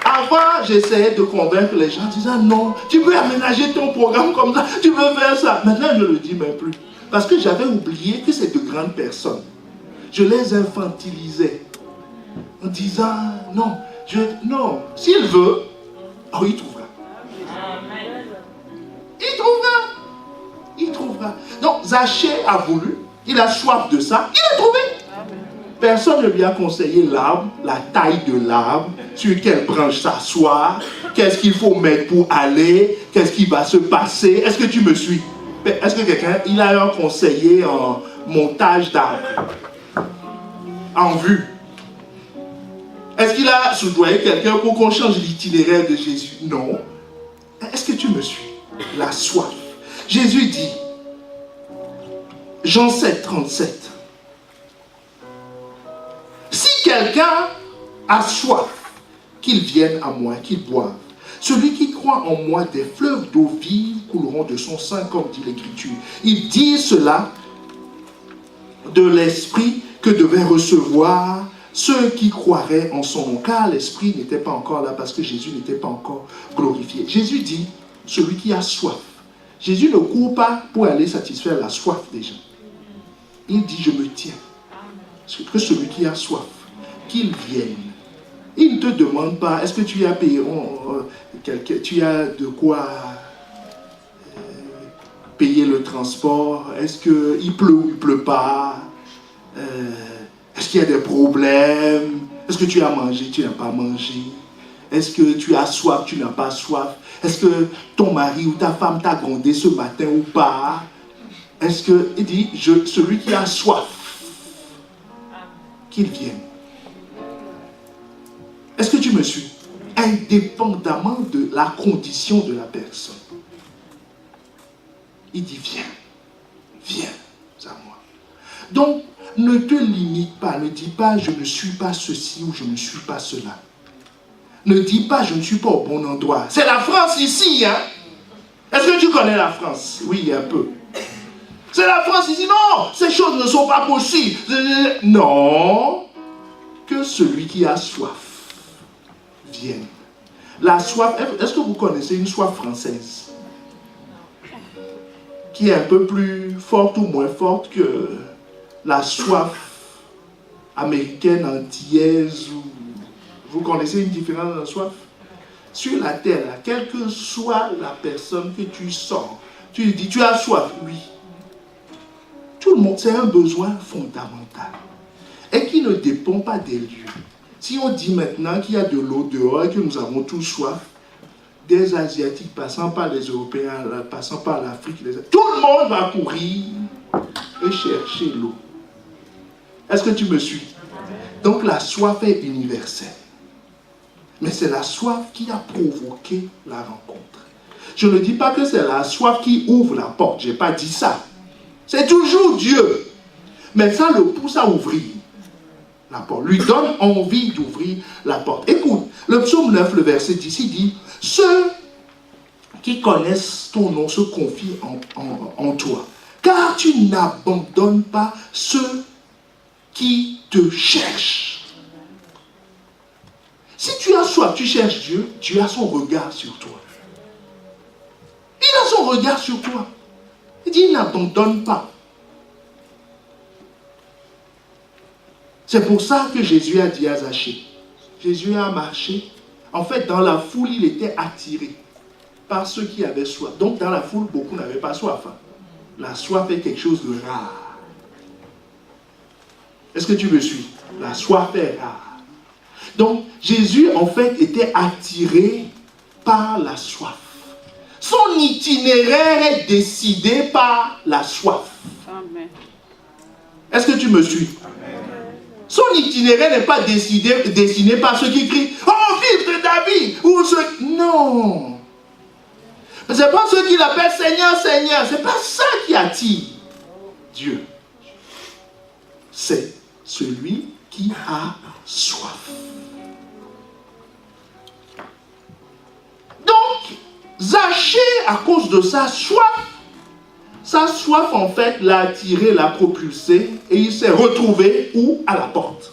B: Avant, j'essayais de convaincre les gens en disant non, tu peux aménager ton programme comme ça, tu peux faire ça. Maintenant, je ne le dis même plus. Parce que j'avais oublié que c'est de grandes personnes. Je les infantilisais en disant non, non, s'il veut, oh, il trouvera. Il trouvera. Donc, Zachée a voulu, il a soif de ça, il a trouvé. Personne ne lui a conseillé l'arbre, la taille de l'arbre, sur quelle branche s'asseoir, qu'est-ce qu'il faut mettre pour aller, qu'est-ce qui va se passer. Est-ce que tu me suis? Est-ce que quelqu'un, il a un conseiller en montage d'arbre, en vue? Est-ce qu'il a soudoyé quelqu'un pour qu'on change l'itinéraire de Jésus? Non. Est-ce que tu me suis? La soif. Jésus dit, Jean 7, 37, si quelqu'un a soif, qu'il vienne à moi, qu'il boive. Celui qui croit en moi, des fleuves d'eau vive couleront de son sein, comme dit l'Écriture. Il dit cela de l'Esprit que devaient recevoir ceux qui croiraient en son nom, car l'Esprit n'était pas encore là parce que Jésus n'était pas encore glorifié. Jésus dit, celui qui a soif. Jésus ne court pas pour aller satisfaire la soif des gens. Il dit, je me tiens. Que celui qui a soif, qu'il vienne. Il ne te demande pas, est-ce que tu as payé, tu as de quoi payer le transport, est-ce qu'il pleut ou il ne pleut pas, est-ce qu'il y a des problèmes, est-ce que tu as mangé, tu n'as pas mangé, est-ce que tu as soif, tu n'as pas soif, est-ce que ton mari ou ta femme t'a grondé ce matin ou pas, est-ce que, il dit, celui qui a soif, qu'il vienne. Est-ce que tu me suis? Indépendamment de la condition de la personne. Il dit, viens à moi. Donc, ne te limite pas, ne dis pas, je ne suis pas ceci ou je ne suis pas cela. Ne dis pas, je ne suis pas au bon endroit. C'est la France ici, hein? Est-ce que tu connais la France? Oui, un peu. C'est la France ici. Non, ces choses ne sont pas possibles. Non, que celui qui a soif vienne. La soif, est-ce que vous connaissez une soif française qui est un peu plus forte ou moins forte que la soif américaine, antillaise ou... Vous connaissez une différence de la soif? Sur la terre, là, quelle que soit la personne que tu sors, tu lui dis, tu as soif? Oui. Tout le monde, c'est un besoin fondamental et qui ne dépend pas des lieux. Si on dit maintenant qu'il y a de l'eau dehors et que nous avons tous soif, des Asiatiques passant par les Européens, passant par l'Afrique, tout le monde va courir et chercher l'eau. Est-ce que tu me suis? Donc la soif est universelle. Mais c'est la soif qui a provoqué la rencontre. Je ne dis pas que c'est la soif qui ouvre la porte. Je n'ai pas dit ça. C'est toujours Dieu. Mais ça le pousse à ouvrir la porte. Lui donne envie d'ouvrir la porte. Écoute, le psaume 9, le verset 10, il dit « Ceux qui connaissent ton nom se confient en toi. Car tu n'abandonnes pas ceux qui te cherchent. » Si tu as soif, tu cherches Dieu, Dieu a son regard sur toi. Il a son regard sur toi. Il dit, il n'abandonne pas. C'est pour ça que Jésus a dit à Zachée. Jésus a marché. En fait, dans la foule, il était attiré par ceux qui avaient soif. Donc, dans la foule, beaucoup n'avaient pas soif. La soif est quelque chose de rare. Est-ce que tu me suis? La soif est rare. Donc, Jésus, en fait, était attiré par la soif. Son itinéraire est décidé par la soif.
C: Amen.
B: Est-ce que tu me suis? Amen. Son itinéraire n'est pas dessiné par ceux qui crient « Oh, fils de David !» ou ceux... Non. Ce n'est pas ceux qui l'appellent Seigneur, Seigneur. Ce n'est pas ça qui attire Dieu. C'est celui qui a soif. Donc, Zachée, à cause de sa soif en fait l'a attiré, l'a propulsé et il s'est retrouvé où? À la porte.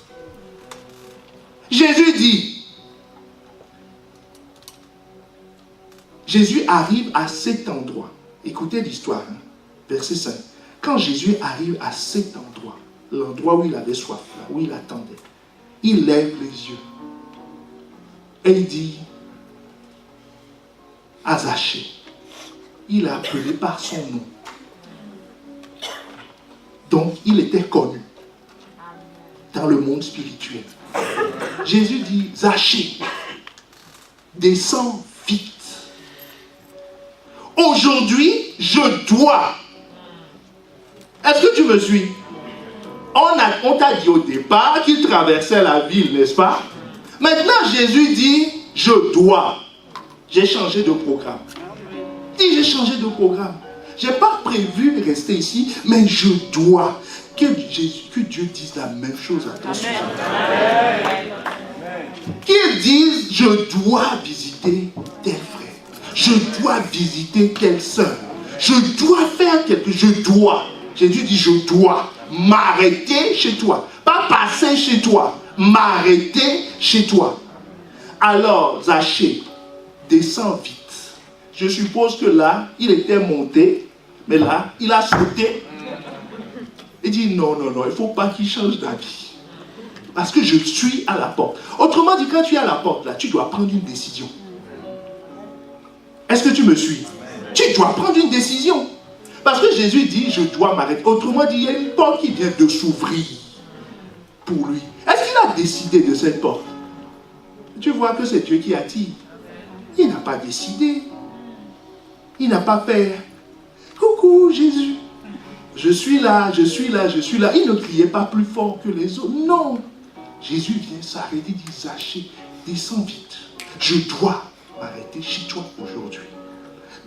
B: Jésus arrive à cet endroit. Écoutez l'histoire, hein? Verset 5. Quand Jésus arrive à cet endroit, l'endroit où il avait soif, là, où il attendait, il lève les yeux et il dit à Zachée, il a appelé par son nom. Donc, il était connu dans le monde spirituel. Jésus dit, Zachée, descends vite. Aujourd'hui, je dois. Est-ce que tu me suis? On t'a dit au départ qu'il traversait la ville, n'est-ce pas? Maintenant, Jésus dit, je dois. J'ai changé de programme. Dit, j'ai changé de programme. Je n'ai pas prévu rester ici, mais je dois. Que Dieu dise la même chose à toi. Qu'il dise, je dois visiter tel frère. Je dois visiter telle sœur. Je dois faire quelque chose. Je dois. Jésus dit, je dois m'arrêter chez toi. Pas passer chez toi. M'arrêter chez toi. Alors, Zachée, descends vite. Je suppose que là, il était monté, mais là, il a sauté. Il dit, non, il ne faut pas qu'il change d'avis. Parce que je suis à la porte. Autrement dit, quand tu es à la porte, là, tu dois prendre une décision. Est-ce que tu me suis? Tu dois prendre une décision. Parce que Jésus dit, je dois m'arrêter. Autrement dit, il y a une porte qui vient de s'ouvrir pour lui. Est-ce qu'il a décidé de cette porte? Tu vois que c'est Dieu qui attire. Il n'a pas décidé. Il n'a pas fait « Coucou Jésus, je suis là, je suis là, je suis là ». Il ne criait pas plus fort que les autres. Non. Jésus vient s'arrêter, dit « Zachée, descends vite. Je dois m'arrêter chez toi aujourd'hui. »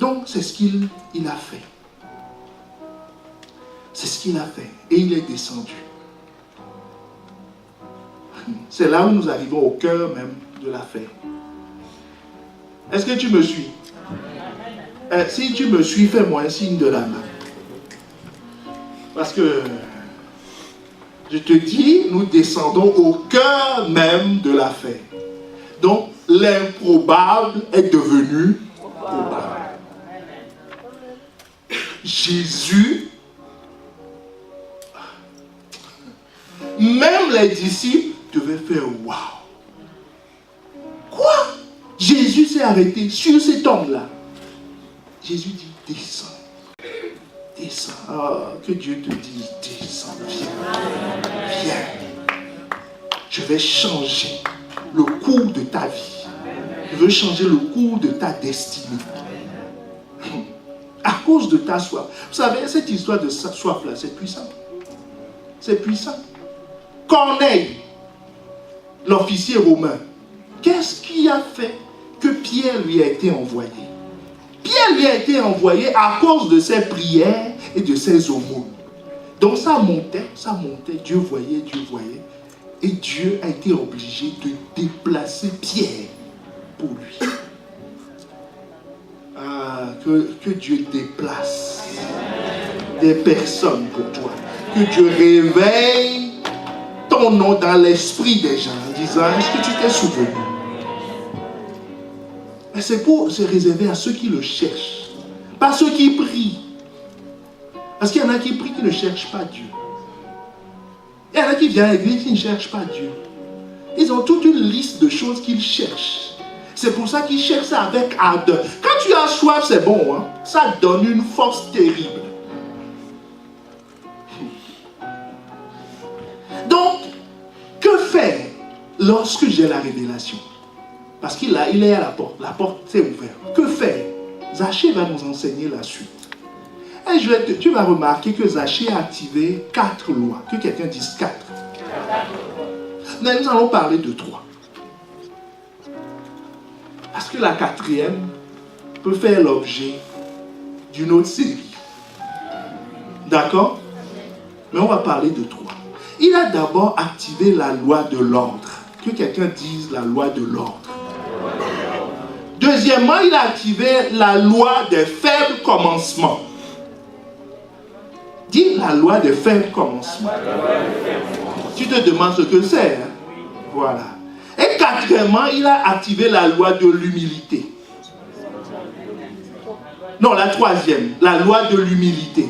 B: Donc, c'est ce qu'il a fait. C'est ce qu'il a fait. Et il est descendu. C'est là où nous arrivons au cœur même de l'affaire. Est-ce que tu me suis? Si tu me suis, fais-moi un signe de la main. Parce que je te dis, nous descendons au cœur même de l'affaire. Donc, l'improbable est devenu probable. Jésus, même les disciples devaient faire waouh. Quoi? Jésus s'est arrêté sur cet homme-là. Jésus dit, descends. Descends. Oh, que Dieu te dise, descends, viens. Viens. Je vais changer le cours de ta vie. Je veux changer le cours de ta destinée. À cause de ta soif. Vous savez, cette histoire de soif-là, c'est puissant. C'est puissant. Corneille, l'officier romain, qu'est-ce qui a fait que Pierre lui a été envoyé? Pierre lumière lui a été envoyée à cause de ses prières et de ses aumônes. Donc ça montait, Dieu voyait. Et Dieu a été obligé de déplacer Pierre pour lui. Ah, que Dieu déplace des personnes pour toi. Que Dieu réveille ton nom dans l'esprit des gens en disant, est-ce que tu t'es souvenu? Et c'est pour se réserver à ceux qui le cherchent, pas ceux qui prient. Parce qu'il y en a qui prient qui ne cherchent pas Dieu. Il y en a qui viennent à l'église qui ne cherchent pas Dieu. Ils ont toute une liste de choses qu'ils cherchent. C'est pour ça qu'ils cherchent ça avec ardeur. Quand tu as soif, c'est bon, hein? Ça donne une force terrible. Donc, que faire lorsque j'ai la révélation? Parce qu'il est à la porte s'est ouverte. Que faire? Zachée va nous enseigner la suite. Et tu vas remarquer que Zachée a activé 4 lois. Que quelqu'un dise 4. Mais nous allons parler de 3. Parce que la 4e peut faire l'objet d'une autre série. D'accord? Mais on va parler de 3. Il a d'abord activé la loi de l'ordre. Que quelqu'un dise la loi de l'ordre. Deuxièmement, il a activé la loi des faibles commencements. Dis la loi des faibles commencements. Tu te demandes ce que c'est. Hein? Voilà. Et quatrièmement, il a activé la loi de l'humilité. Non, la 3e, la loi de l'humilité.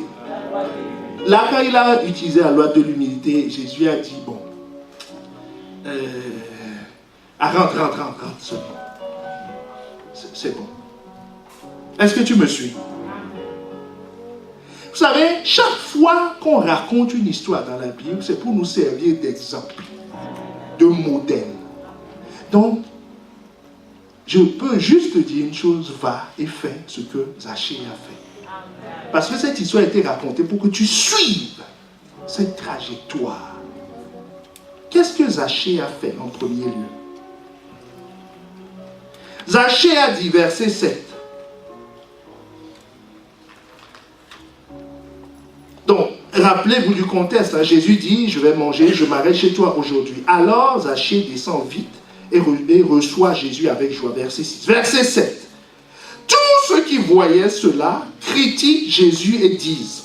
B: Là, quand il a utilisé la loi de l'humilité, Jésus a dit, bon, rentre seulement. C'est bon. Est-ce que tu me suis? Vous savez, chaque fois qu'on raconte une histoire dans la Bible, c'est pour nous servir d'exemple, de modèle. Donc, je peux juste te dire une chose, va et fais ce que Zachée a fait. Parce que cette histoire a été racontée pour que tu suives cette trajectoire. Qu'est-ce que Zachée a fait en premier lieu? Zachée a dit, verset 7. Donc, rappelez-vous du contexte. Hein, Jésus dit, je vais manger, je m'arrête chez toi aujourd'hui. Alors, Zachée descend vite et reçoit Jésus avec joie. Verset 6. Verset 7. Tous ceux qui voyaient cela critiquent Jésus et disent,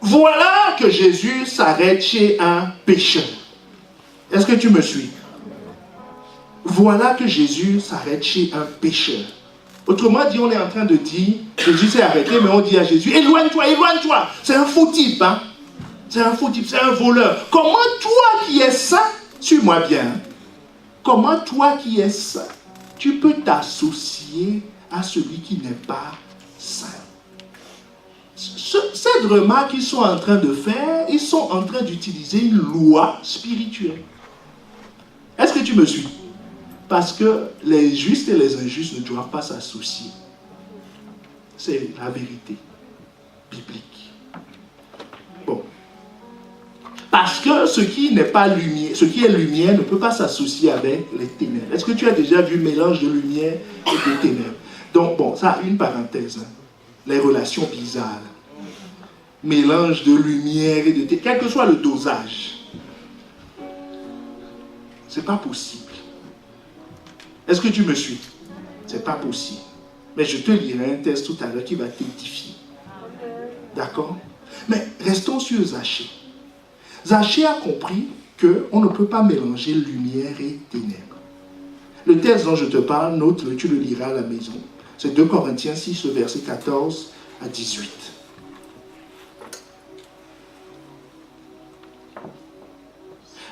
B: voilà que Jésus s'arrête chez un pécheur. Est-ce que tu me suis? Voilà que Jésus s'arrête chez un pécheur. Autrement dit, on est en train de dire, Jésus s'est arrêté, mais on dit à Jésus, éloigne-toi, éloigne-toi. C'est un faux type, hein? C'est un faux type, c'est un voleur. Comment toi qui es saint, suis-moi bien, comment toi qui es saint, tu peux t'associer à celui qui n'est pas saint? Cette remarque qu'ils sont en train de faire, ils sont en train d'utiliser une loi spirituelle. Est-ce que tu me suis? Parce que les justes et les injustes ne doivent pas s'associer. C'est la vérité biblique. Bon. Parce que ce qui n'est pas lumière, ce qui est lumière ne peut pas s'associer avec les ténèbres. Est-ce que tu as déjà vu le mélange de lumière et de ténèbres? Donc, bon, ça, une parenthèse. Hein. Les relations bizarres. Mélange de lumière et de ténèbres. Quel que soit le dosage. C'est pas possible. Est-ce que tu me suis? C'est pas possible. Mais je te lirai un texte tout à l'heure qui va t'édifier. D'accord? Mais restons sur Zachée. Zachée a compris qu'on ne peut pas mélanger lumière et ténèbres. Le texte dont je te parle, note-le, tu le liras à la maison. C'est 2 Corinthiens 6, verset 14 à 18.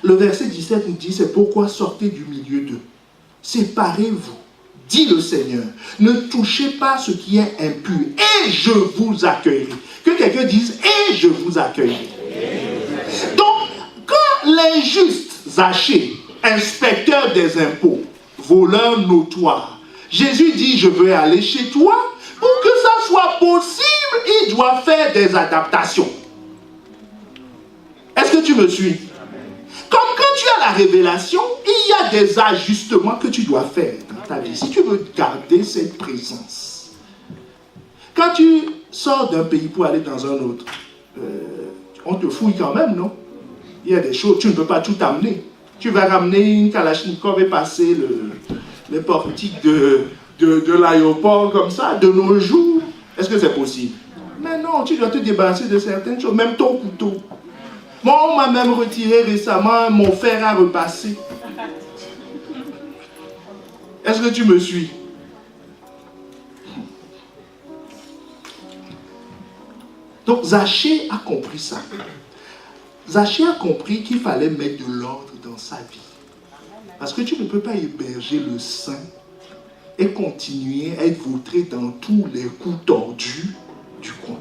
B: Le verset 17 nous dit, c'est pourquoi sortez du milieu d'eux. Séparez-vous, dit le Seigneur. Ne touchez pas ce qui est impur, et je vous accueillerai. Que quelqu'un dise, et je vous accueillerai. Donc, quand l'injuste Zachée, inspecteur des impôts, voleur notoire, Jésus dit, je veux aller chez toi, pour que ça soit possible, il doit faire des adaptations. Est-ce que tu me suis? Comme quand tu as la révélation, il y a des ajustements que tu dois faire dans ta vie, si tu veux garder cette présence, quand tu sors d'un pays pour aller dans un autre, on te fouille quand même, non? Il y a des choses, tu ne peux pas tout amener. Tu vas ramener une Kalachnikov et passer les portiques de l'aéroport comme ça, de nos jours. Est-ce que c'est possible? Mais non, tu dois te débarrasser de certaines choses, même ton couteau. Moi, on m'a même retiré récemment mon fer à repasser. Est-ce que tu me suis? Donc, Zachée a compris ça. Zachée a compris qu'il fallait mettre de l'ordre dans sa vie. Parce que tu ne peux pas héberger le saint et continuer à être vautré dans tous les coups tordus du coin.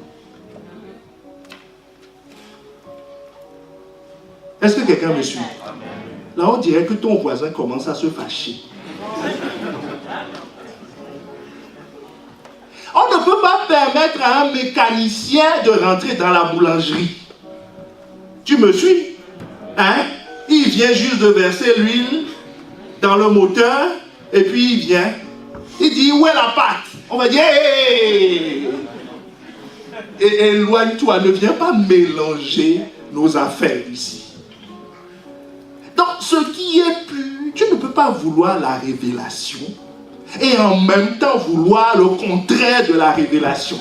B: Est-ce que quelqu'un me suit? Là, on dirait que ton voisin commence à se fâcher. On ne peut pas permettre à un mécanicien de rentrer dans la boulangerie. Tu me suis? Hein? Il vient juste de verser l'huile dans le moteur et puis il vient. Il dit, où est la pâte? On va dire, hey! Et éloigne-toi, ne viens pas mélanger nos affaires ici. Donc, ce qui est pur, tu ne peux pas vouloir la révélation et en même temps vouloir le contraire de la révélation.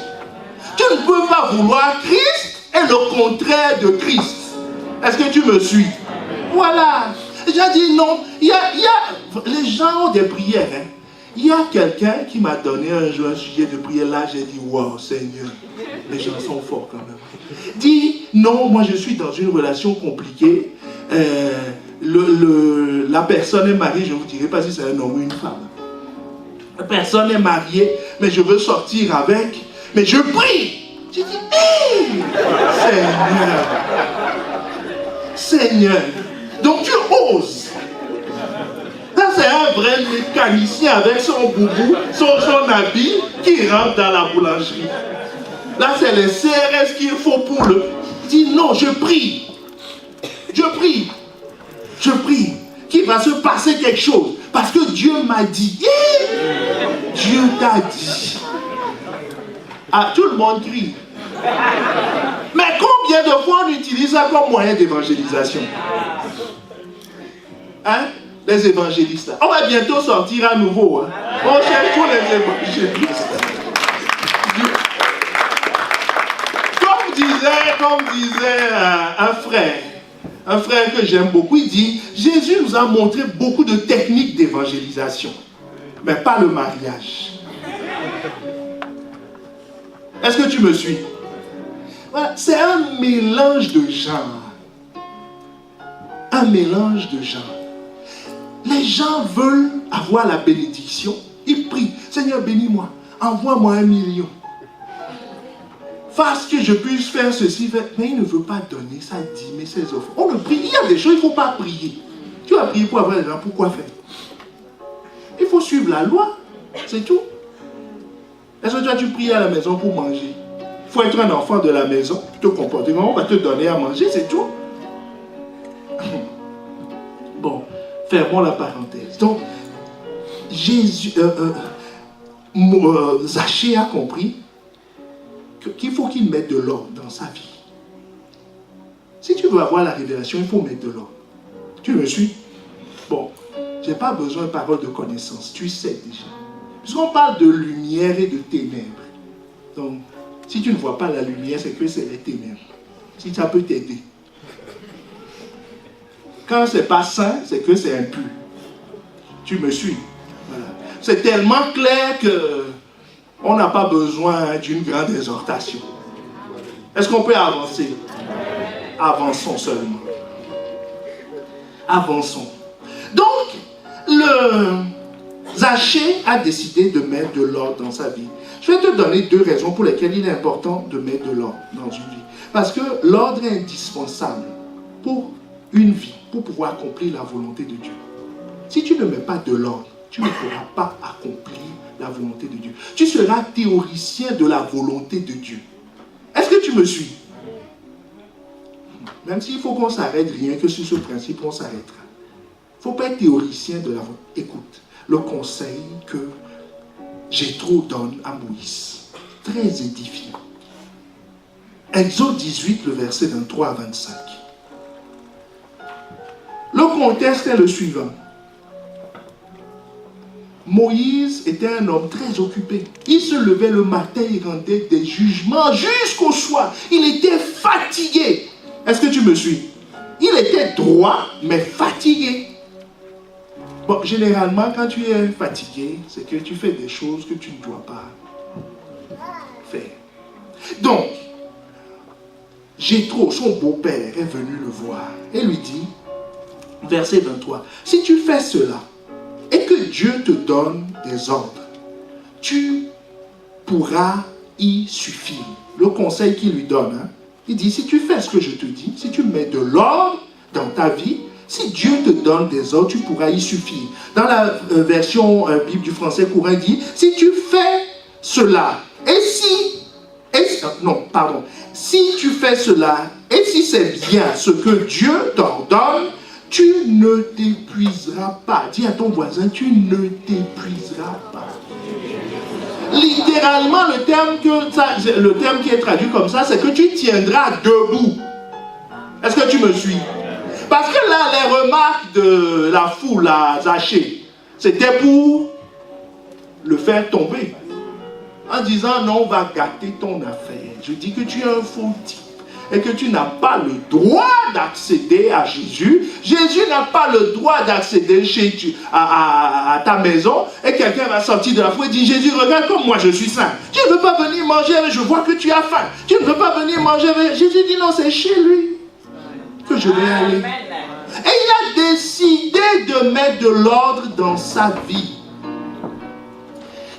B: Tu ne peux pas vouloir Christ et le contraire de Christ. Est-ce que tu me suis? Voilà. J'ai dit non. Les gens ont des prières. Hein. Il y a quelqu'un qui m'a donné un jour un sujet de prière. Là, j'ai dit, wow, Seigneur, les gens sont forts quand même. Dis, non, moi je suis dans une relation compliquée. La personne est mariée, je ne vous dirai pas si c'est un homme ou une femme. La personne est mariée, mais je veux sortir avec. Mais je prie. J'ai dit, hey, Seigneur. Donc tu oses. Ça c'est un vrai mécanicien avec son boubou, son habit qui rentre dans la boulangerie. Là c'est les CRS qu'il faut pour le... Dis non, je prie. Je prie. Je prie qu'il va se passer quelque chose. Parce que Dieu m'a dit. Dieu t'a dit. Ah, tout le monde crie. Mais combien de fois on utilise ça comme moyen d'évangélisation? Hein? Les évangélistes. Là. On va bientôt sortir à nouveau. Hein? On cherche tous les évangélistes. Comme disait un frère que j'aime beaucoup, il dit, Jésus nous a montré beaucoup de techniques d'évangélisation, mais pas le mariage. Est-ce que tu me suis? Voilà, c'est un mélange de genres. Un mélange de genres. Les gens veulent avoir la bénédiction. Ils prient. Seigneur, bénis-moi. Envoie-moi 1 million. Fasse que je puisse faire ceci. Mais il ne veut pas donner sa dîme et ses offres. On le prie. Il y a des choses, il ne faut pas prier. Tu vas prier pour avoir les gens. Pourquoi faire? Il faut suivre la loi. C'est tout. Est-ce que toi, tu pries à la maison pour manger? Il faut être un enfant de la maison, te comporter, on va te donner à manger, c'est tout. Bon, fermons la parenthèse. Donc, Zachée a compris qu'il faut qu'il mette de l'ordre dans sa vie. Si tu veux avoir la révélation, il faut mettre de l'ordre. Tu me suis? Bon, je n'ai pas besoin de paroles de connaissance, tu sais déjà. Puisqu'on parle de lumière et de ténèbres. Donc, si tu ne vois pas la lumière, c'est que c'est les ténèbres. Si ça peut t'aider. Quand c'est pas sain, c'est que c'est impur. Tu me suis? Voilà. C'est tellement clair que on n'a pas besoin d'une grande exhortation. Est-ce qu'on peut avancer? Avançons seulement. Avançons. Donc, Zachée a décidé de mettre de l'ordre dans sa vie. Je vais te donner 2 raisons pour lesquelles il est important de mettre de l'ordre dans une vie. Parce que l'ordre est indispensable pour une vie, pour pouvoir accomplir la volonté de Dieu. Si tu ne mets pas de l'ordre, tu ne pourras pas accomplir la volonté de Dieu. Tu seras théoricien de la volonté de Dieu. Est-ce que tu me suis? Même s'il faut qu'on s'arrête, rien que sur ce principe, on s'arrêtera. Il ne faut pas être théoricien de la volonté. Écoute, le conseil que Jéthro donne à Moïse. Très édifiant. Exode 18, le verset 23 à 25. Le contexte est le suivant. Moïse était un homme très occupé. Il se levait le matin, il rendait des jugements jusqu'au soir. Il était fatigué. Est-ce que tu me suis? Il était droit, mais fatigué. Bon, généralement, quand tu es fatigué, c'est que tu fais des choses que tu ne dois pas faire. Donc, Jéthro, son beau-père, est venu le voir et lui dit, verset 23, si tu fais cela, et que Dieu te donne des ordres, tu pourras y suffire. Le conseil qu'il lui donne, il dit, si tu fais ce que je te dis, si tu mets de l'ordre dans ta vie, si Dieu te donne des ordres, tu pourras y suffire. Dans la version Bible du français courant, il dit, si tu fais cela, si tu fais cela, et si c'est bien ce que Dieu t'ordonne, tu ne t'épuiseras pas. Dis à ton voisin, tu ne t'épuiseras pas. Littéralement, le terme qui est traduit comme ça, c'est que tu tiendras debout. Est-ce que tu me suis? Parce que là, les remarques de la foule à Zachée, c'était pour le faire tomber. En disant, non, on va gâter ton affaire. Je dis que tu es un faux type. Et que tu n'as pas le droit d'accéder à Jésus. Jésus n'a pas le droit d'accéder à ta maison. Et quelqu'un va sortir de la foule et dire, Jésus, regarde comme moi je suis saint. Tu ne veux pas venir manger avec, je vois que tu as faim. Tu ne veux pas venir manger avec. Jésus dit, non, c'est chez lui que je vais aller. Et il a décidé de mettre de l'ordre dans sa vie.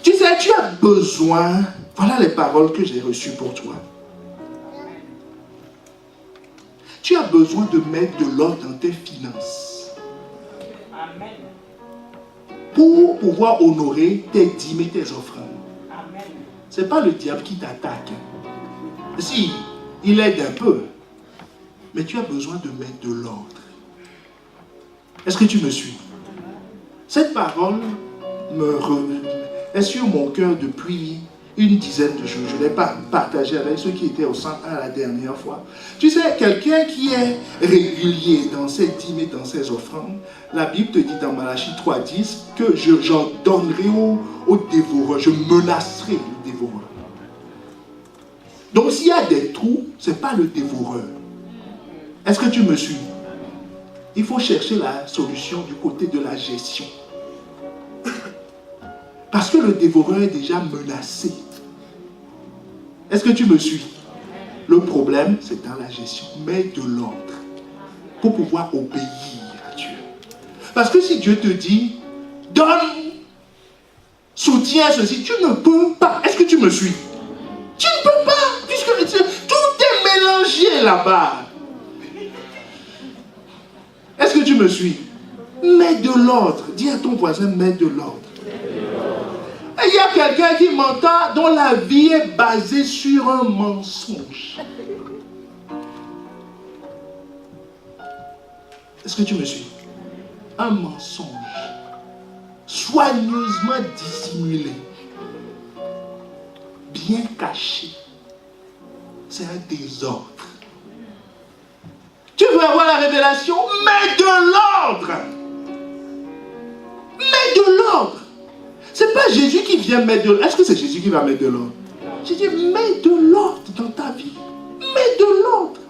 B: Tu sais, tu as besoin, voilà les paroles que j'ai reçues pour toi. Tu as besoin de mettre de l'ordre dans tes finances. Amen. Pour pouvoir honorer tes dîmes et tes offrandes. Ce n'est pas le diable qui t'attaque. Si, il aide un peu. Mais tu as besoin de mettre de l'ordre. Est-ce que tu me suis? Cette parole est sur mon cœur depuis une dizaine de jours. Je l'ai partagé avec ceux qui étaient au centre la dernière fois. Tu sais, quelqu'un qui est régulier dans ses dîmes et dans ses offrandes, la Bible te dit dans Malachie 3,10 que j'en donnerai au dévoreur, je menacerai le dévoreur. Donc s'il y a des trous, ce n'est pas le dévoreur. Est-ce que tu me suis? Il faut chercher la solution du côté de la gestion. Parce que le dévoreur est déjà menacé. Est-ce que tu me suis? Le problème, c'est dans la gestion. Mets de l'ordre pour pouvoir obéir à Dieu. Parce que si Dieu te dit, donne, soutiens ceci, tu ne peux pas. Est-ce que tu me suis? Tu ne peux pas, puisque tout est mélangé là-bas. Est-ce que tu me suis? Mets de l'ordre. Dis à ton voisin, mets de l'ordre. Et il y a quelqu'un qui m'entend dont la vie est basée sur un mensonge. Est-ce que tu me suis? Un mensonge soigneusement dissimulé, bien caché. C'est un désordre. Tu veux avoir la révélation? Mets de l'ordre. Mets de l'ordre. C'est pas Jésus qui vient mettre de l'ordre. Est-ce que c'est Jésus qui va mettre de l'ordre? J'ai dit, mets de l'ordre dans ta vie. Mets de l'ordre.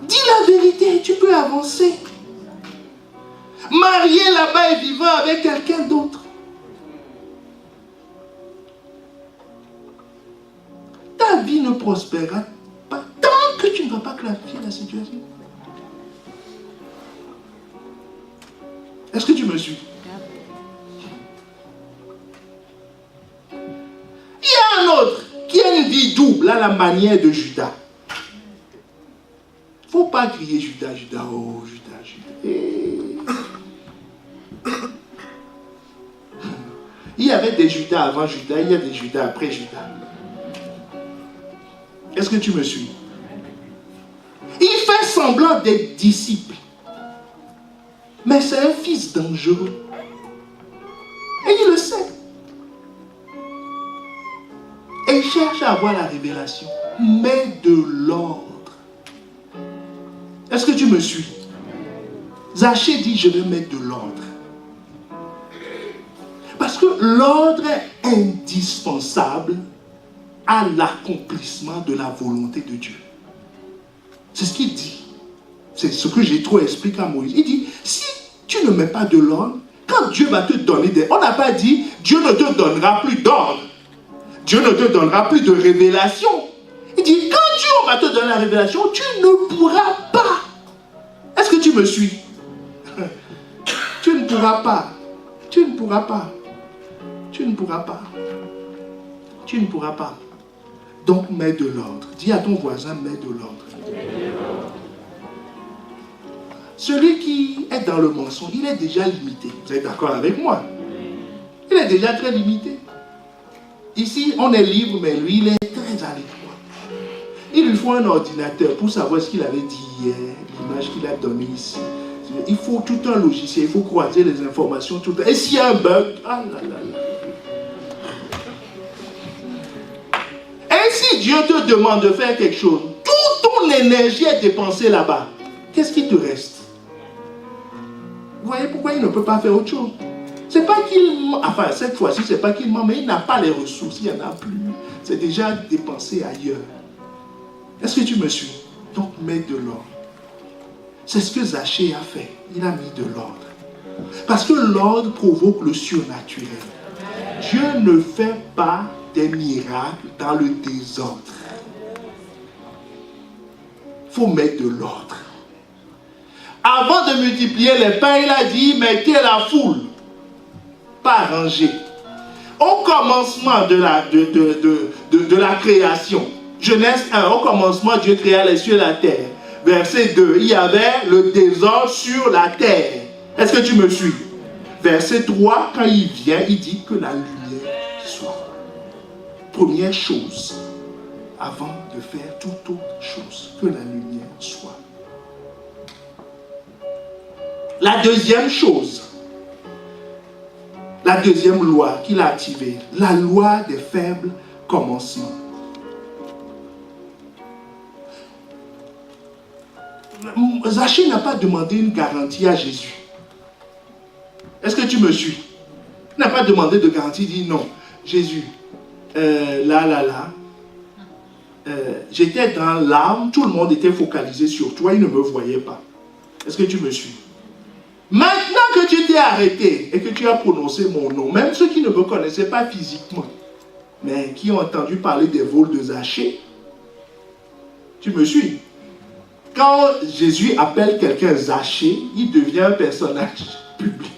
B: Dis la vérité, tu peux avancer. Marié là-bas et vivant avec quelqu'un d'autre. Ta vie ne prospérera pas tant que tu ne vas pas clarifier la situation. Est-ce que tu me suis? Il y a un autre qui a une vie double à la manière de Judas. Il ne faut pas crier Judas, Judas, oh Judas, Judas. Il y avait des Judas avant Judas, il y a des Judas après Judas. Est-ce que tu me suis? Il fait semblant d'être disciple. Mais c'est un fils dangereux. Et il le sait. Et il cherche à avoir la révélation. Mets de l'ordre. Est-ce que tu me suis? Zachée dit, je vais mettre de l'ordre. Parce que l'ordre est indispensable à l'accomplissement de la volonté de Dieu. C'est ce qu'il dit. C'est ce que Jéthro explique à Moïse. Il dit, si tu ne mets pas de l'ordre, quand Dieu va te donner des... On n'a pas dit, Dieu ne te donnera plus d'ordre. Dieu ne te donnera plus de révélation. Il dit, quand Dieu va te donner la révélation, tu ne pourras pas. Est-ce que tu me suis? Tu ne pourras pas. Tu ne pourras pas. Tu ne pourras pas. Tu ne pourras pas. Donc, mets de l'ordre. Dis à ton voisin, mets de l'ordre. Celui qui est dans le mensonge, il est déjà limité. Vous êtes d'accord avec moi? Il est déjà très limité. Ici, on est libre, mais lui, il est très à l'étroit. Il lui faut un ordinateur pour savoir ce qu'il avait dit hier, l'image qu'il a donnée ici. Il faut tout un logiciel, il faut croiser les informations. Tout un... Et s'il y a un bug, ah là là là. Et si Dieu te demande de faire quelque chose, toute ton énergie est dépensée là-bas, qu'est-ce qui te reste? Vous voyez pourquoi il ne peut pas faire autre chose? C'est pas qu'il... Enfin, cette fois-ci, c'est pas qu'il ment, mais il n'a pas les ressources, il n'y en a plus. C'est déjà dépensé ailleurs. Est-ce que tu me suis? Donc, mets de l'ordre. C'est ce que Zachée a fait. Il a mis de l'ordre. Parce que l'ordre provoque le surnaturel. Dieu ne fait pas des miracles dans le désordre. Il faut mettre de l'ordre. Avant de multiplier les pains, il a dit, mettez la foule. Pas rangée. Au commencement de la création, Genèse 1, au commencement, Dieu créa les cieux et la terre. Verset 2, il y avait le désordre sur la terre. Est-ce que tu me suis? Verset 3, quand il vient, il dit que la lumière soit. Première chose, avant de faire toute autre chose, que la lumière soit. La deuxième chose, la deuxième loi qu'il a activée, la loi des faibles commencements. Zachée n'a pas demandé une garantie à Jésus. Est-ce que tu me suis? Il n'a pas demandé de garantie, il dit non. Jésus, j'étais dans l'âme, tout le monde était focalisé sur toi, il ne me voyait pas. Est-ce que tu me suis? Maintenant que tu t'es arrêté et que tu as prononcé mon nom, même ceux qui ne me connaissaient pas physiquement, mais qui ont entendu parler des vols de Zachée, tu me suis? Quand Jésus appelle quelqu'un Zachée, il devient un personnage public.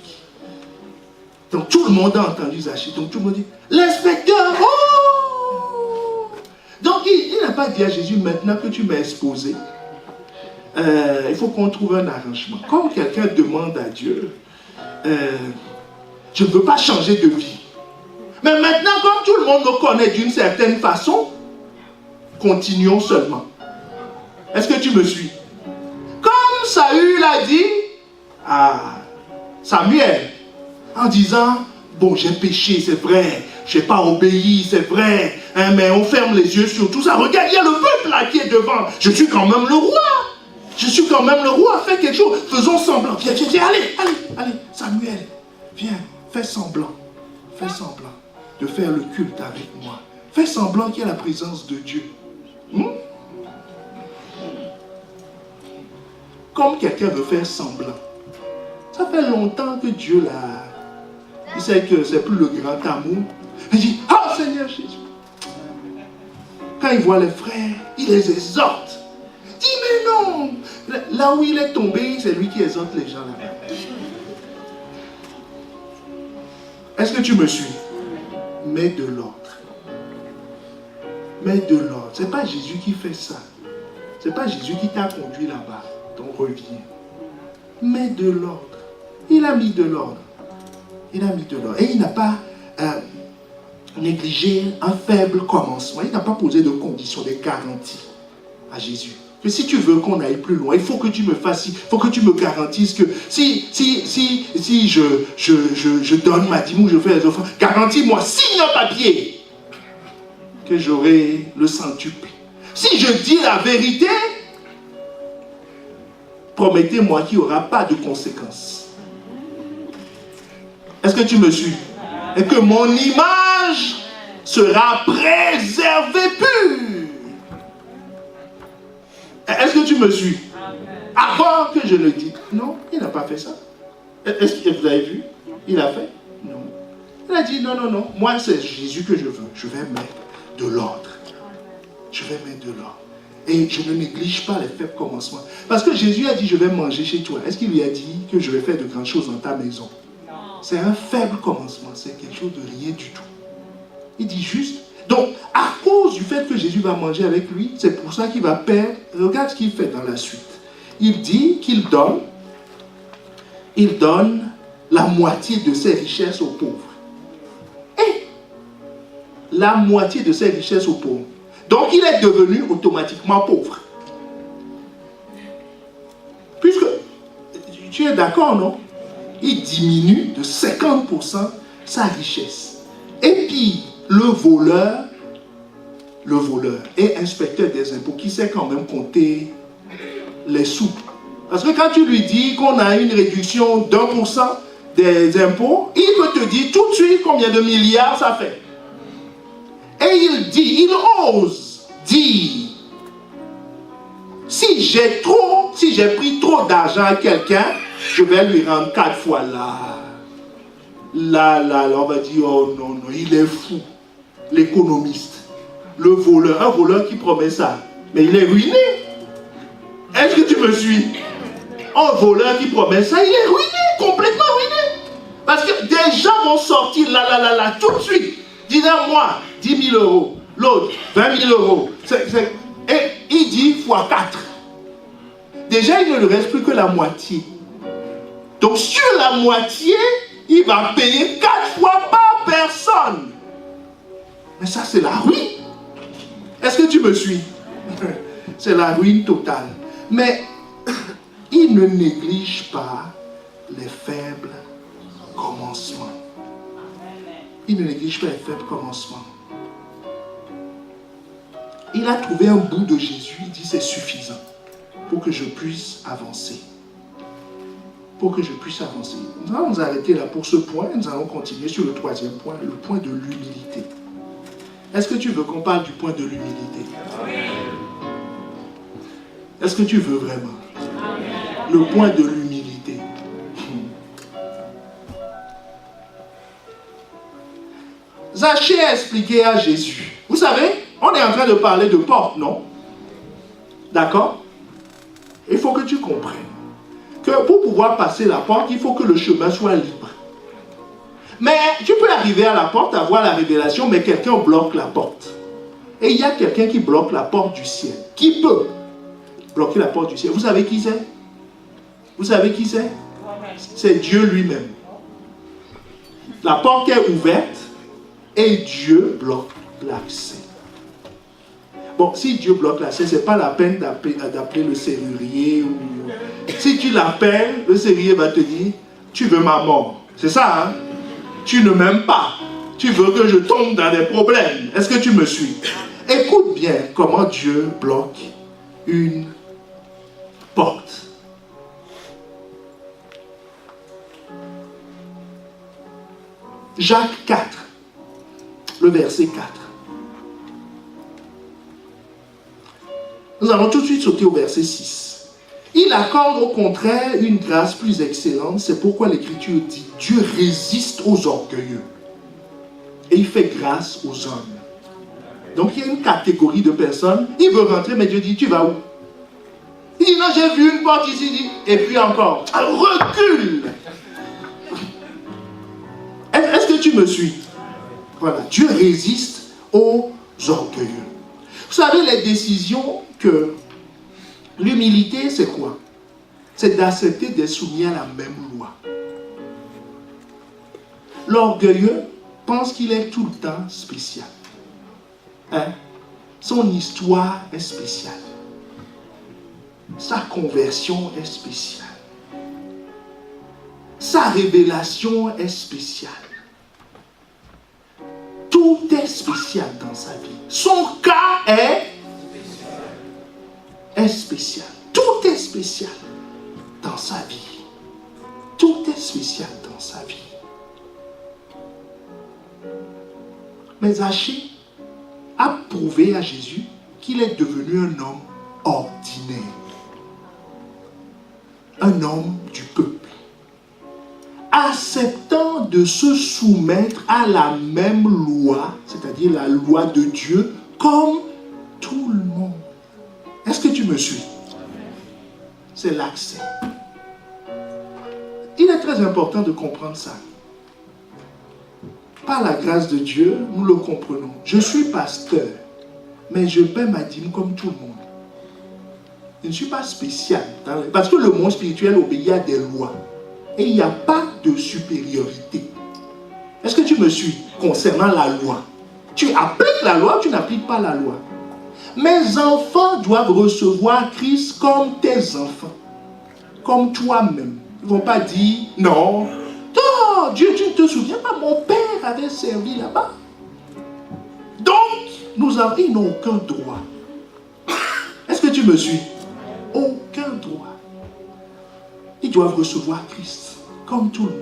B: Donc tout le monde a entendu Zachée. Donc tout le monde dit, l'inspecteur, oh! Donc il n'a pas dit à Jésus, maintenant que tu m'as exposé, il faut qu'on trouve un arrangement. Quand quelqu'un demande à Dieu, je ne veux pas changer de vie. Mais maintenant, comme tout le monde me connaît d'une certaine façon, continuons seulement. Est-ce que tu me suis? Comme Saül a dit à Samuel, en disant, bon, j'ai péché, c'est vrai, je n'ai pas obéi, c'est vrai, hein, mais on ferme les yeux sur tout ça. Regarde, il y a le peuple là qui est devant. Je suis quand même le roi. Je suis quand même le roi. Fais quelque chose. Faisons semblant. Viens, allez, Samuel, viens, fais semblant. Fais semblant de faire le culte avec moi. Fais semblant qu'il y a la présence de Dieu. Comme quelqu'un veut faire semblant. Ça fait longtemps que Dieu l'a... Il sait que c'est plus le grand amour. Il dit, ah Seigneur Jésus. Quand il voit les frères, il les exhorte. Il dit, mais non. Là où il est tombé, c'est lui qui exhorte les gens là-bas. Est-ce que tu me suis? Mets de l'ordre. Mets de l'ordre. Ce n'est pas Jésus qui fait ça. Ce n'est pas Jésus qui t'a conduit là-bas. Donc reviens. Mets de l'ordre. Il a mis de l'ordre. Il a mis de l'ordre. Et il n'a pas négligé un faible commencement. Il n'a pas posé de conditions, de garanties à Jésus. que si tu veux qu'on aille plus loin, il faut que tu me fasses, il faut que tu me garantisses que si je donne ma dîme ou je fais les offrandes, garantis-moi, signe un papier que j'aurai le centuple. Si je dis la vérité, promettez-moi qu'il n'y aura pas de conséquences. Est-ce que tu me suis? Et que mon image sera préservée pure. Est-ce que tu me suis? Avant que je le dise. Non, il n'a pas fait ça. Est-ce que vous avez vu? Il a fait? Non. Il a dit non, non, non. Moi, c'est Jésus que je veux. Je vais mettre de l'ordre. Je vais mettre de l'ordre. Et je ne néglige pas les faibles commencements. Parce que Jésus a dit, je vais manger chez toi. Est-ce qu'il lui a dit que je vais faire de grandes choses dans ta maison? C'est un faible commencement. C'est quelque chose de rien du tout. Il dit juste. Donc, à cause du fait que Jésus va manger avec lui, c'est pour ça qu'il va perdre. Regarde ce qu'il fait dans la suite. Il dit qu'il donne la moitié de ses richesses aux pauvres. Et la moitié de ses richesses aux pauvres. Donc, il est devenu automatiquement pauvre. Puisque, tu es d'accord, non? Il diminue de 50% sa richesse. Et puis, le voleur est inspecteur des impôts qui sait quand même compter les sous. Parce que quand tu lui dis qu'on a une réduction d'1% des impôts, il peut te dire tout de suite combien de milliards ça fait. Et il ose dire, si j'ai pris trop d'argent à quelqu'un, je vais lui rendre 4 fois là, on va dire, oh non, non, il est fou. L'économiste, le voleur, un voleur qui promet ça, mais il est ruiné. Est-ce que tu me suis? Un voleur qui promet ça, il est ruiné, complètement ruiné. Parce que des gens vont sortir là, tout de suite. Dis-moi, 10 000 euros, l'autre, 20 000 euros. Et il dit fois 4. Déjà, il ne lui reste plus que la moitié. Donc, sur la moitié, il va payer 4 fois par personne. Mais ça, c'est la ruine. Est-ce que tu me suis? C'est la ruine totale. Mais il ne néglige pas les faibles commencements. Il ne néglige pas les faibles commencements. Il a trouvé un bout de Jésus. Il dit c'est suffisant pour que je puisse avancer. Pour que je puisse avancer. Nous allons nous arrêter là pour ce point. Nous allons continuer sur le 3e point, le point de l'humilité. Est-ce que tu veux qu'on parle du point de l'humilité? Oui. Est-ce que tu veux vraiment? Amen. Le point de l'humilité. Zachée a expliqué à Jésus. Vous savez, on est en train de parler de porte, non? D'accord? Il faut que tu comprennes que pour pouvoir passer la porte, il faut que le chemin soit libre. Mais tu peux arriver à la porte, avoir la révélation, mais quelqu'un bloque la porte. Et il y a quelqu'un qui bloque la porte du ciel. Qui peut bloquer la porte du ciel? Vous savez qui c'est? Vous savez qui c'est? C'est Dieu lui-même. La porte est ouverte et Dieu bloque l'accès. Bon, si Dieu bloque l'accès, ce n'est pas la peine d'appeler le serrurier. Ou... Si tu l'appelles, le serrurier va te dire, tu veux ma mort. C'est ça, hein? Tu ne m'aimes pas. Tu veux que je tombe dans des problèmes. Est-ce que tu me suis? Écoute bien comment Dieu bloque une porte. Jacques 4, le verset 4. Nous allons tout de suite sauter au verset 6. Il accorde au contraire une grâce plus excellente. C'est pourquoi l'Écriture dit Dieu résiste aux orgueilleux et il fait grâce aux hommes. Donc il y a une catégorie de personnes. Il veut rentrer, mais Dieu dit tu vas où? Il dit non, j'ai vu une porte ici. Il dit, et puis encore, recule. Est-ce que tu me suis? Voilà, Dieu résiste aux orgueilleux. Vous savez, les décisions que l'humilité, c'est quoi? C'est d'accepter d'être soumis à la même loi. L'orgueilleux pense qu'il est tout le temps spécial. Hein? Son histoire est spéciale. sa conversion est spéciale. Sa révélation est spéciale. Tout est spécial dans sa vie. Son cas est spécial. Tout est spécial dans sa vie. Tout est spécial dans sa vie. Mais Zachée a prouvé à Jésus qu'il est devenu un homme ordinaire. Un homme du peuple. Acceptant de se soumettre à la même loi, c'est-à-dire la loi de Dieu, comme tout le monde. Est-ce que tu me suis? C'est l'accès. Il est très important de comprendre ça. Par la grâce de Dieu, nous le comprenons. Je suis pasteur, mais je paie ma dîme comme tout le monde. Je ne suis pas spécial. Parce que le monde spirituel obéit à des lois. Et il n'y a pas de supériorité. Est-ce que tu me suis concernant la loi? Tu appliques la loi ou tu n'appliques pas la loi? Mes enfants doivent recevoir Christ comme tes enfants. Comme toi-même. Ils ne vont pas dire, non, oh, Dieu, tu ne te souviens pas, mon père avait servi là-bas. Donc, ils n'ont aucun droit. Est-ce que tu me suis? Aucun droit. Ils doivent recevoir Christ comme tout le monde.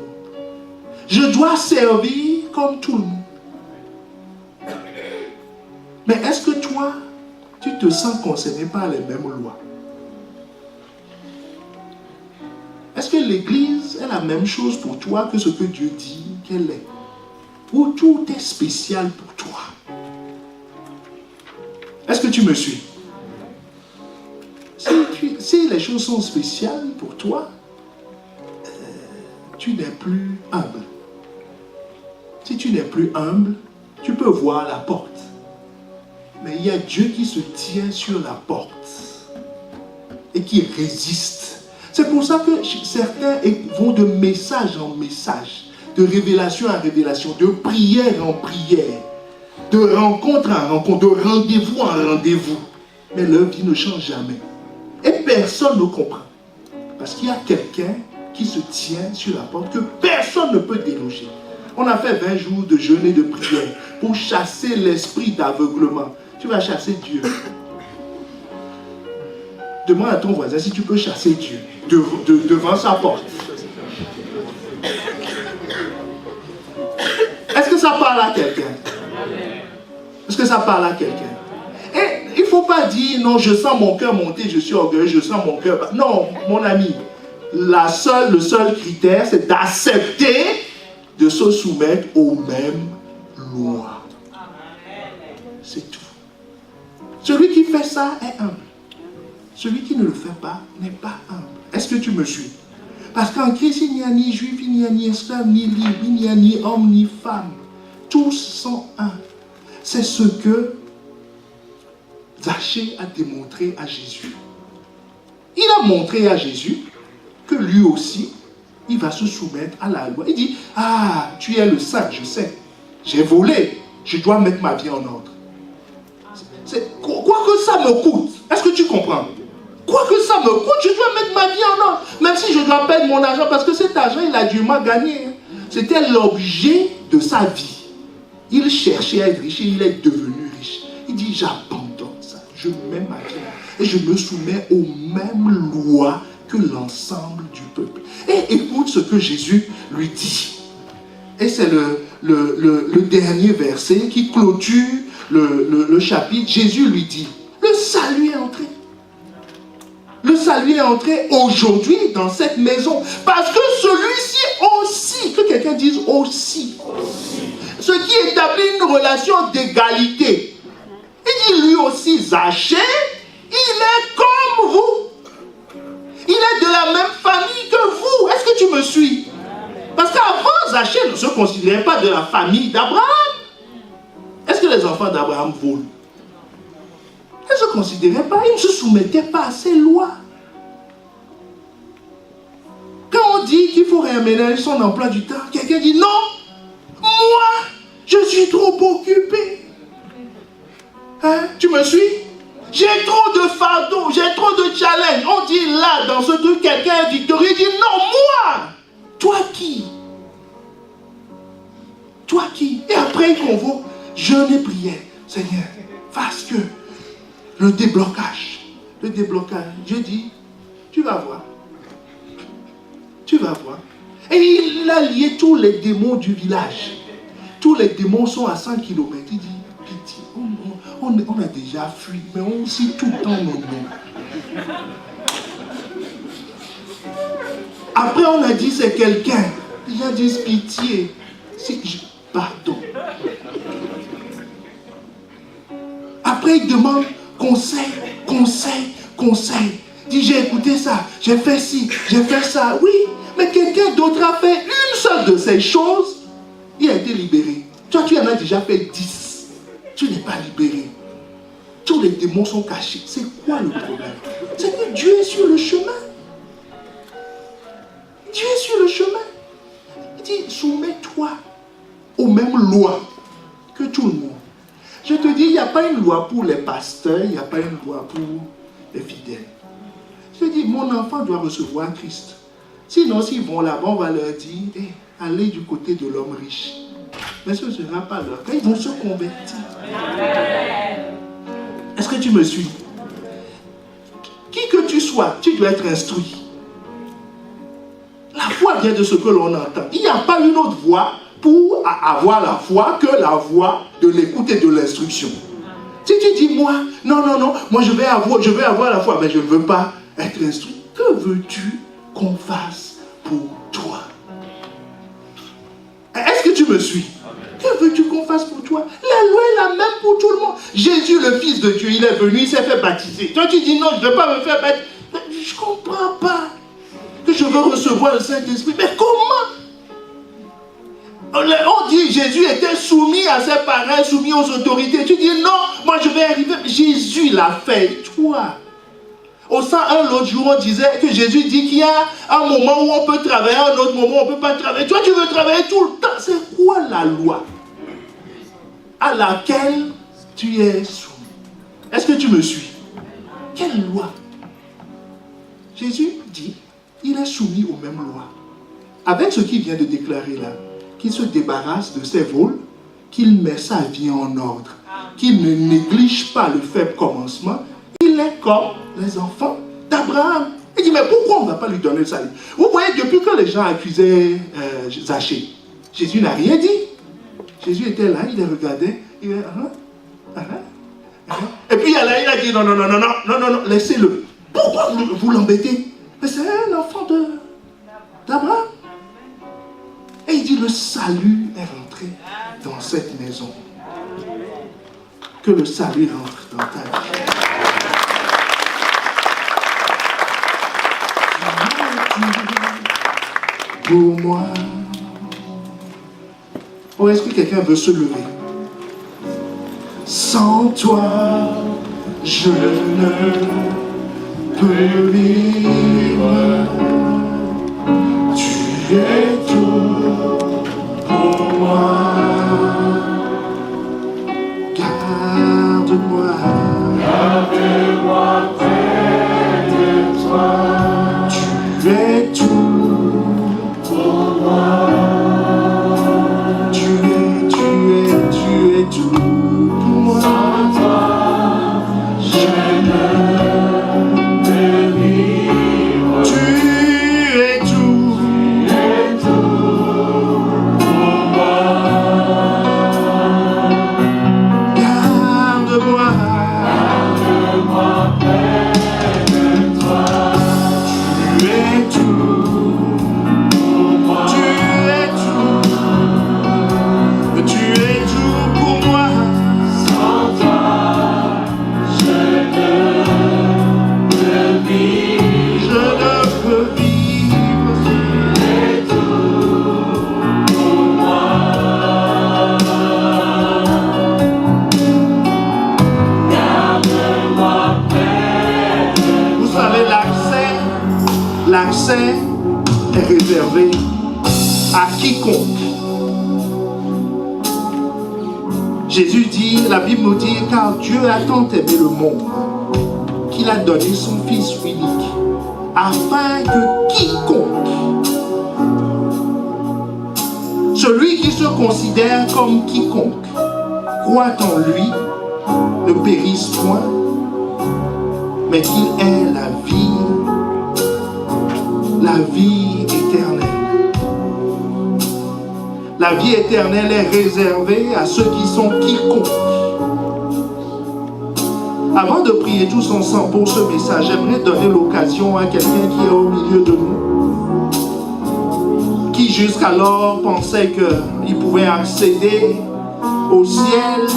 B: Je dois servir comme tout le monde. Mais est-ce que toi, tu te sens concerné par les mêmes lois? Est-ce que l'Église est la même chose pour toi que ce que Dieu dit qu'elle est? Ou tout est spécial pour toi? Est-ce que tu me suis? Si les choses sont spéciales pour toi, tu n'es plus humble. Si tu n'es plus humble, tu peux voir la porte. Mais il y a Dieu qui se tient sur la porte et qui résiste. C'est pour ça que certains vont de message en message, de révélation en révélation, de prière en prière, de rencontre en rencontre, de rendez-vous en rendez-vous. Mais leur vie ne change jamais. Et personne ne comprend. Parce qu'il y a quelqu'un qui se tient sur la porte que personne ne peut déloger. On a fait 20 jours de jeûne et de prière pour chasser l'esprit d'aveuglement. Tu vas chasser Dieu. Demande à ton voisin si tu peux chasser Dieu devant sa porte. Est-ce que ça parle à quelqu'un? Est-ce que ça parle à quelqu'un? Et il ne faut pas dire, non, je sens mon cœur monter, je suis orgueilleux, je sens mon cœur... Non, mon ami, le seul critère, c'est d'accepter de se soumettre aux mêmes lois. C'est tout. Celui qui fait ça est humble. Celui qui ne le fait pas n'est pas humble. Est-ce que tu me suis? Parce qu'en Christ, il n'y a ni juif, il n'y a ni esclave, ni libre, il n'y a ni homme, ni femme. Tous sont un. C'est ce que Zachée a démontré à Jésus. Il a montré à Jésus que lui aussi, il va se soumettre à la loi. Il dit, ah, tu es le saint, je sais. J'ai volé, je dois mettre ma vie en ordre. Quoi que ça me coûte, est-ce que tu comprends? Quoi que ça me coûte, je dois mettre ma vie en ordre. Même si je dois perdre mon argent, parce que cet argent, il a durement gagné. C'était l'objet de sa vie. Il cherchait à être riche et il est devenu riche. Il dit, j'abandonne ça, je mets ma vie et je me soumets aux mêmes lois que l'ensemble du peuple. Et écoute ce que Jésus lui dit. Et c'est le dernier verset qui clôture le chapitre. Jésus lui dit, le salut est entré. Le salut est entré aujourd'hui dans cette maison. Parce que celui-ci aussi, que quelqu'un dise aussi, ce qui établit une relation d'égalité. Il dit lui aussi, Zachée, il est comme vous. Il est de la même famille que vous. Est-ce que tu me suis? Parce qu'avant, Zachée ne se considérait pas de la famille d'Abraham. Est-ce que les enfants d'Abraham volent? Ils ne se considéraient pas, ils ne se soumettaient pas à ces lois. Quand on dit qu'il faut réaménager son emploi du temps, quelqu'un dit non, moi, je suis trop occupé. Hein? Tu me suis? J'ai trop de fardeaux, j'ai trop de challenges. On dit là, dans ce truc, quelqu'un est victorieux, il dit non, moi. Toi qui? Toi qui? Et après, il convoque jeûne et prière. Seigneur, parce que le déblocage, Dieu dit, tu vas voir. Tu vas voir. Et il a lié tous les démons du village. Tous les démons sont à 100 km. Il dit, pitié, on a déjà fui, mais on cite tout le temps nos noms. Après, on a dit, c'est quelqu'un. Les gens disent, pitié. Pardon. Après, il demande conseil. Il dit, j'ai écouté ça, j'ai fait ci, j'ai fait ça. Oui, mais quelqu'un d'autre a fait une seule de ces choses. Il a été libéré. Toi, tu en as déjà fait 10. Tu n'es pas libéré. Tous les démons sont cachés. C'est quoi le problème? C'est que Dieu est sur le chemin. Dieu est sur le chemin. Il dit, soumets-toi aux mêmes lois que tout le monde. Je te dis, il n'y a pas une loi pour les pasteurs, il n'y a pas une loi pour les fidèles. Je te dis, mon enfant doit recevoir Christ. Sinon, s'ils vont là-bas, on va leur dire, hey, allez du côté de l'homme riche. Mais ce ne sera pas leur cas, ils vont se convertir. Est-ce que tu me suis? Qui que tu sois, tu dois être instruit. La foi vient de ce que l'on entend. Il n'y a pas une autre voie pour avoir la foi que la voie de l'écoute et de l'instruction. Si tu dis, moi, non, moi je vais avoir la foi, mais je ne veux pas être instruit. Que veux-tu qu'on fasse pour toi? Est-ce que tu me suis? Que veux-tu qu'on fasse pour toi? La loi est la même pour tout le monde. Jésus, le Fils de Dieu, il est venu, il s'est fait baptiser. Toi, tu dis non, je ne veux pas me faire baptiser. Je ne comprends pas que je veux recevoir le Saint-Esprit. Mais comment? On dit Jésus était soumis à ses parents, soumis aux autorités. Tu dis non, moi je vais arriver. Jésus l'a fait. Toi. Au 101, l'autre jour, on disait que Jésus dit qu'il y a un moment où on peut travailler, un autre moment où on ne peut pas travailler. Toi, tu veux travailler tout le temps. C'est quoi la loi à laquelle tu es soumis? Est-ce que tu me suis? Quelle loi? Jésus dit, il est soumis aux mêmes lois. Avec ce qu'il vient de déclarer là, qu'il se débarrasse de ses vols, qu'il met sa vie en ordre, qu'il ne néglige pas le faible commencement. Il est comme les enfants d'Abraham. Il dit, mais pourquoi on ne va pas lui donner le salut? Vous voyez, depuis que les gens accusaient Zachée, Jésus n'a rien dit. Jésus était là, il les regardait, il dit, et puis il a dit, non, laissez-le. Pourquoi vous l'embêtez? Mais c'est un enfant d'Abraham. Et il dit, le salut est rentré dans cette maison. Que le salut rentre dans ta vie. Pour moi. Oh, est-ce que quelqu'un veut se lever? Sans toi, je ne peux vivre. Tu es tout pour moi. Garde-moi. Garde-moi près de toi. Tu es tout pour moi. Tu es tout pour moi. Sans toi, je ne peux vivre. Tu es tout pour moi. Garde-moi. Garde-moi près de toi. Tu es tout pour moi. Tu es tout. Tu es tout pour moi. Sans toi, je ne peux vivre. Je ne peux vivre. Tu es tout pour moi. Garde-moi près de toi. Vous savez, l'accès est réservé à quiconque. Jésus dit, la Bible nous dit, car Dieu a tant aimé le monde qu'il a donné son Fils unique, afin que quiconque, celui qui se considère comme quiconque, croit en lui, ne périsse point, mais qu'il ait la vie éternelle. La vie éternelle est réservée à ceux qui sont quiconques. Avant de prier tous ensemble pour ce message, j'aimerais donner l'occasion à quelqu'un qui est au milieu de nous, qui jusqu'alors pensait qu'il pouvait accéder au ciel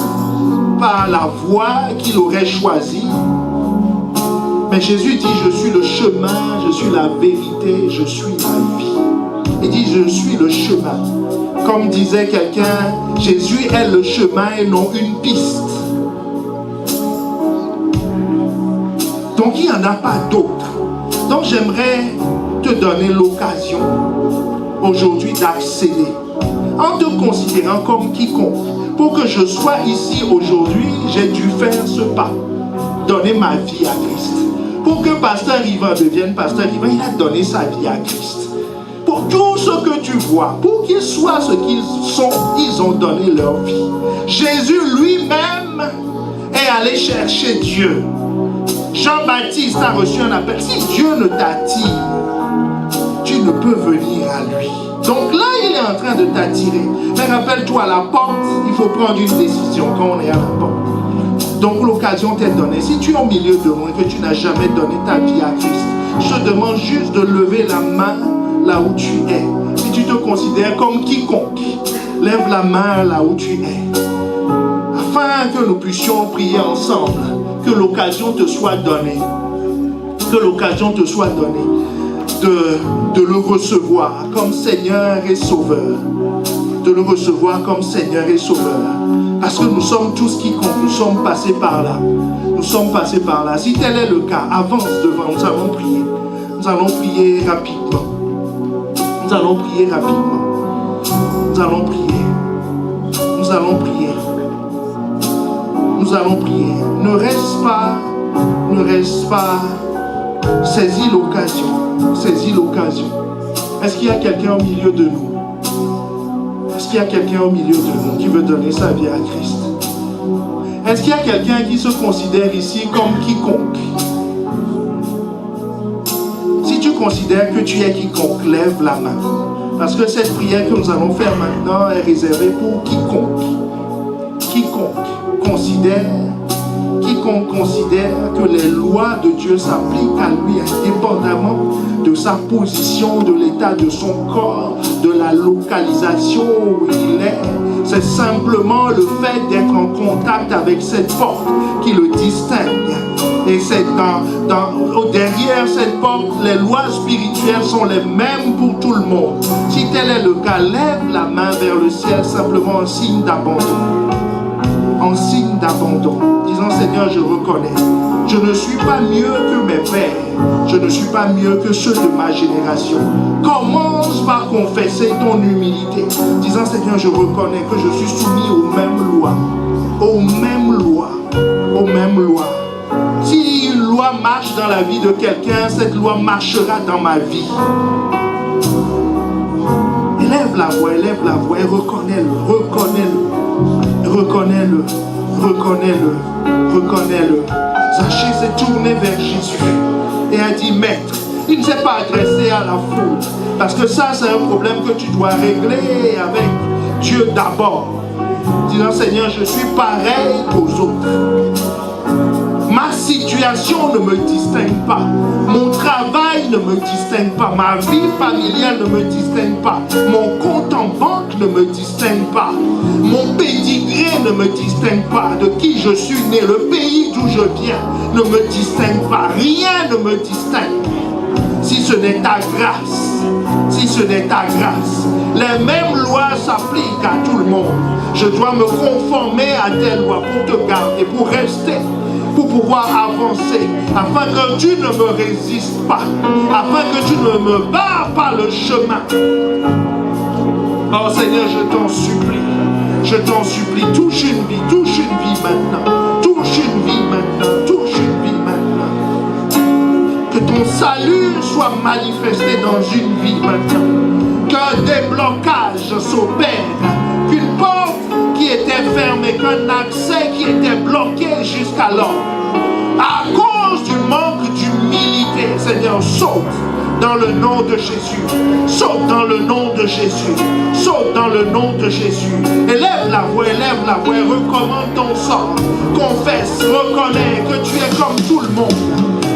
B: par la voie qu'il aurait choisie. Mais Jésus dit, je suis le chemin, je suis la vérité, je suis la vie. Il dit, je suis le chemin. Comme disait quelqu'un, Jésus est le chemin et non une piste. Donc il n'y en a pas d'autre. Donc j'aimerais te donner l'occasion aujourd'hui d'accéder en te considérant comme quiconque. Pour que je sois ici aujourd'hui, j'ai dû faire ce pas, donner ma vie à Christ. Pour que Pasteur Yvan devienne Pasteur Yvan, il a donné sa vie à Christ. Pour tout ce que tu vois, pour qu'ils soient ce qu'ils sont, ils ont donné leur vie. Jésus lui-même est allé chercher Dieu. Jean-Baptiste a reçu un appel. Si Dieu ne t'attire, tu ne peux venir à lui. Donc là, il est en train de t'attirer. Mais rappelle-toi, à la porte, il faut prendre une décision quand on est à la porte. Donc l'occasion t'est donnée. Si tu es au milieu de nous et que tu n'as jamais donné ta vie à Christ, je te demande juste de lever la main là où tu es. Si tu te considères comme quiconque, lève la main là où tu es. Afin que nous puissions prier ensemble, que l'occasion te soit donnée. Que l'occasion te soit donnée de le recevoir comme Seigneur et Sauveur. De le recevoir comme Seigneur et Sauveur. Parce que nous sommes tous quiconques, nous sommes passés par là. Nous sommes passés par là. Si tel est le cas, avance devant, nous allons prier. Nous allons prier rapidement. Nous allons prier rapidement. Nous allons prier. Nous allons prier. Nous allons prier. Ne reste pas. Saisis l'occasion. Saisis l'occasion. Est-ce qu'il y a quelqu'un au milieu de nous? Est-ce qu'il y a quelqu'un au milieu de nous qui veut donner sa vie à Christ? Est-ce qu'il y a quelqu'un qui se considère ici comme quiconque? Si tu considères que tu es quiconque, lève la main. Parce que cette prière que nous allons faire maintenant est réservée pour quiconque. Quiconque considère que les lois de Dieu s'appliquent à lui indépendamment de sa position, de l'état de son corps, de la localisation où il est. C'est simplement le fait d'être en contact avec cette porte qui le distingue. Et c'est derrière cette porte, les lois spirituelles sont les mêmes pour tout le monde. Si tel est le cas, lève la main vers le ciel simplement en signe d'abandon. En signe d'abandon, disant Seigneur, je reconnais, je ne suis pas mieux que mes pères, je ne suis pas mieux que ceux de ma génération. Commence par confesser ton humilité, disant Seigneur, je reconnais que je suis soumis aux mêmes lois, aux mêmes lois, aux mêmes lois. Si une loi marche dans la vie de quelqu'un, cette loi marchera dans ma vie. Élève la voix et reconnais-le, reconnais-le. Zachée s'est tourné vers Jésus et a dit, Maître, il ne s'est pas adressé à la foule, parce que ça c'est un problème que tu dois régler avec Dieu d'abord, disant Seigneur, je suis pareil qu'aux autres. Ma situation ne me distingue pas. Mon travail ne me distingue pas. Ma vie familiale ne me distingue pas. Mon compte en banque ne me distingue pas. Mon pédigré ne me distingue pas. De qui je suis né, le pays d'où je viens ne me distingue pas. Rien ne me distingue. Si ce n'est ta grâce, si ce n'est ta grâce, les mêmes lois s'appliquent à tout le monde. Je dois me conformer à tes lois pour te garder, pour rester, pour pouvoir avancer, afin que tu ne me résistes pas, afin que tu ne me barres pas le chemin. Oh Seigneur, je t'en supplie, touche une vie maintenant, touche une vie maintenant, touche une vie maintenant. Que ton salut soit manifesté dans une vie maintenant. Qu'un déblocage s'opère. Qu'une porte qui était fermée, qu'un accès qui était bloqué jusqu'alors, à cause du manque d'humilité, Seigneur, saute dans le nom de Jésus. Saute dans le nom de Jésus. Saute dans le nom de Jésus. Élève la voix, recommande ton sort. Confesse, reconnais que tu es comme tout le monde.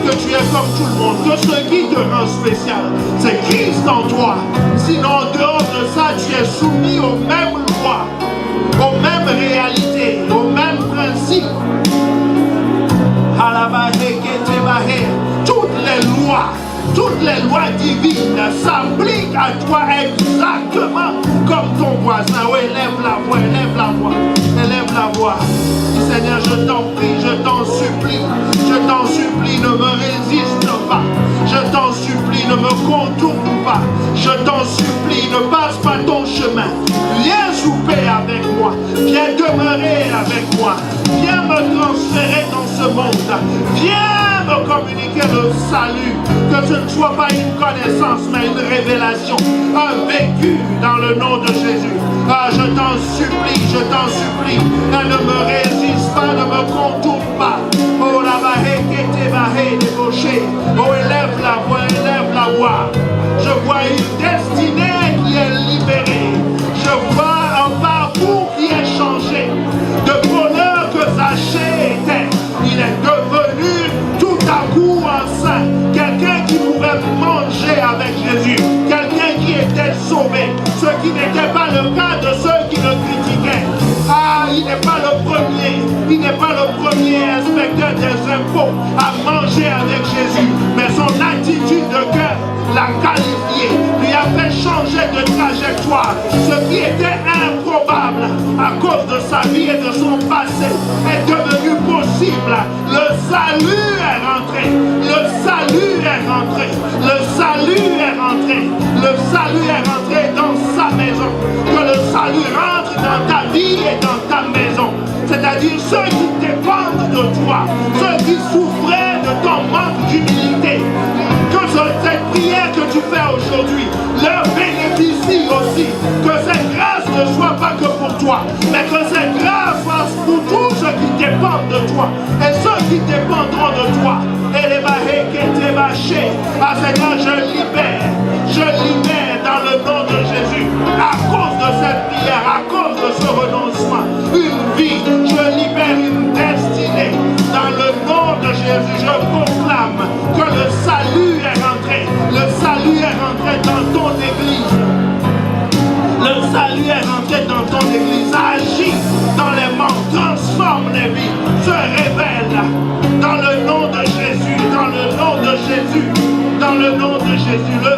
B: Que tu es comme tout le monde. Que ce qui te rend spécial, c'est Christ en toi. Sinon, en dehors de ça, tu es soumis aux mêmes lois, aux mêmes réalités, aux mêmes principes. Toutes les lois divines s'appliquent à toi exactement comme ton voisin. Oui, élève la voix, élève la voix, élève la voix. Seigneur, je t'en prie, je t'en supplie, ne me résiste pas. Je t'en supplie, ne me contourne pas. Je t'en supplie, ne passe pas ton chemin. Viens souper avec moi, viens demeurer avec moi, viens me transférer dans ce monde, viens me communiquer le salut, que ce ne soit pas une connaissance mais une révélation, un vécu dans le nom de Jésus. Ah, je t'en supplie, ne me résiste pas, ne me contourne pas. Oh la bahé, débauché. Oh, élève la voix. Je vois une destinée qui est libérée. Je vois un parcours qui est changé. De bonheur que Zachée était, il est devenu tout à coup un saint. Quelqu'un qui pouvait manger avec Jésus. Quelqu'un qui était sauvé. Ce qui n'était pas le cas de ceux qui le critiquaient. Ah, il n'est pas le premier inspecteur des impôts à manger avec Jésus. Mais son attitude de cœur l'a qualifié, lui a fait changer de trajectoire. Ce qui était improbable à cause de sa vie et de son passé est devenu possible. Le salut est rentré. Le salut est rentré. Le salut est rentré. Le salut est rentré dans sa maison. Que le salut rentre dans ta vie et dans ta maison. C'est-à-dire ceux qui dépendent de toi, ceux qui souffraient de ton manque d'humilité. Que cette prière que tu fais aujourd'hui leur bénéficie aussi. Que cette grâce ne soit pas que pour toi, mais que cette grâce soit pour tous ceux qui dépendent de toi et ceux qui dépendront de toi. Et les bahés qui étaient bâchés, à Seigneur, je libère dans le nom de Jésus, à cause de cette prière, à cause de ce renoncement, une vie, je libère une destinée. Dans le nom de Jésus, je proclame que le salut est rentré. Le salut est rentré dans ton église. Le salut est rentré dans ton église. Agis dans les mondes, transforme les vies, se révèle. Dans le nom de Jésus, dans le nom de Jésus, dans le nom de Jésus. Le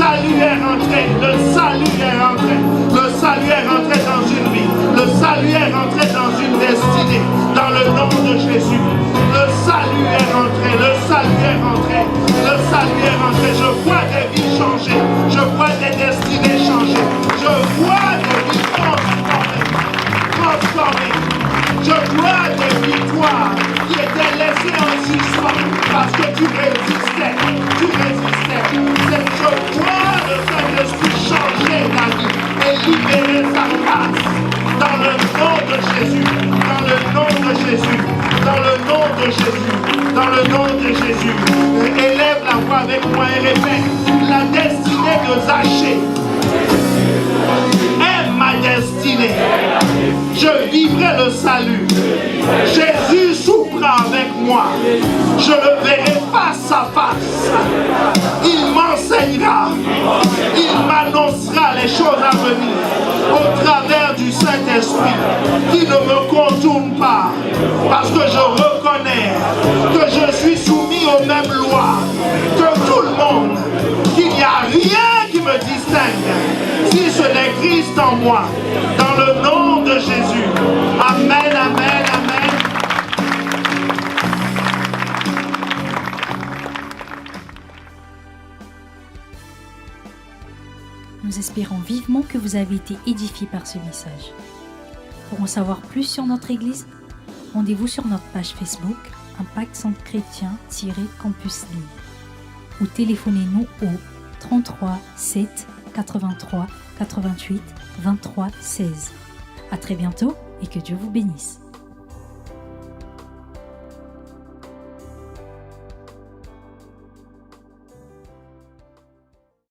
B: salut est rentré. Le salut est rentré. Le salut est rentré dans une vie. Le salut est rentré dans une destinée. Dans le nom de Jésus. Le salut est rentré. Le salut est rentré. Le salut est rentré. Je vois des vies changer. Je vois des destinées changer. Je vois des vies transformées. Je vois des victoires qui étaient laissées en suspens parce que tu résistais. Je vois le Saint-Esprit changer ta vie et libérer sa place. Dans le nom de Jésus, dans le nom de Jésus, dans le nom de Jésus, dans le nom de Jésus. Élève la voix avec moi et répète. La destinée de Zachée est ma destinée. Je vivrai le salut. Jésus soupera avec moi. Je le verrai face à face. Il m'enseignera. Il m'annoncera les choses à venir au travers du Saint-Esprit qui ne me contourne pas. Parce que je reconnais que je suis soumis aux mêmes lois que tout le monde. Qu'il n'y a rien qui me distingue si ce n'est Christ en moi. Dans le nom de Jésus. Amen, amen, amen.
A: Nous espérons vivement que vous avez été édifiés par ce message. Pour en savoir plus sur notre Église, rendez-vous sur notre page Facebook, Impact Centre Chrétien-Campus Lille ou téléphonez-nous au 33 7 83 88 23 16. À très bientôt et que Dieu vous bénisse.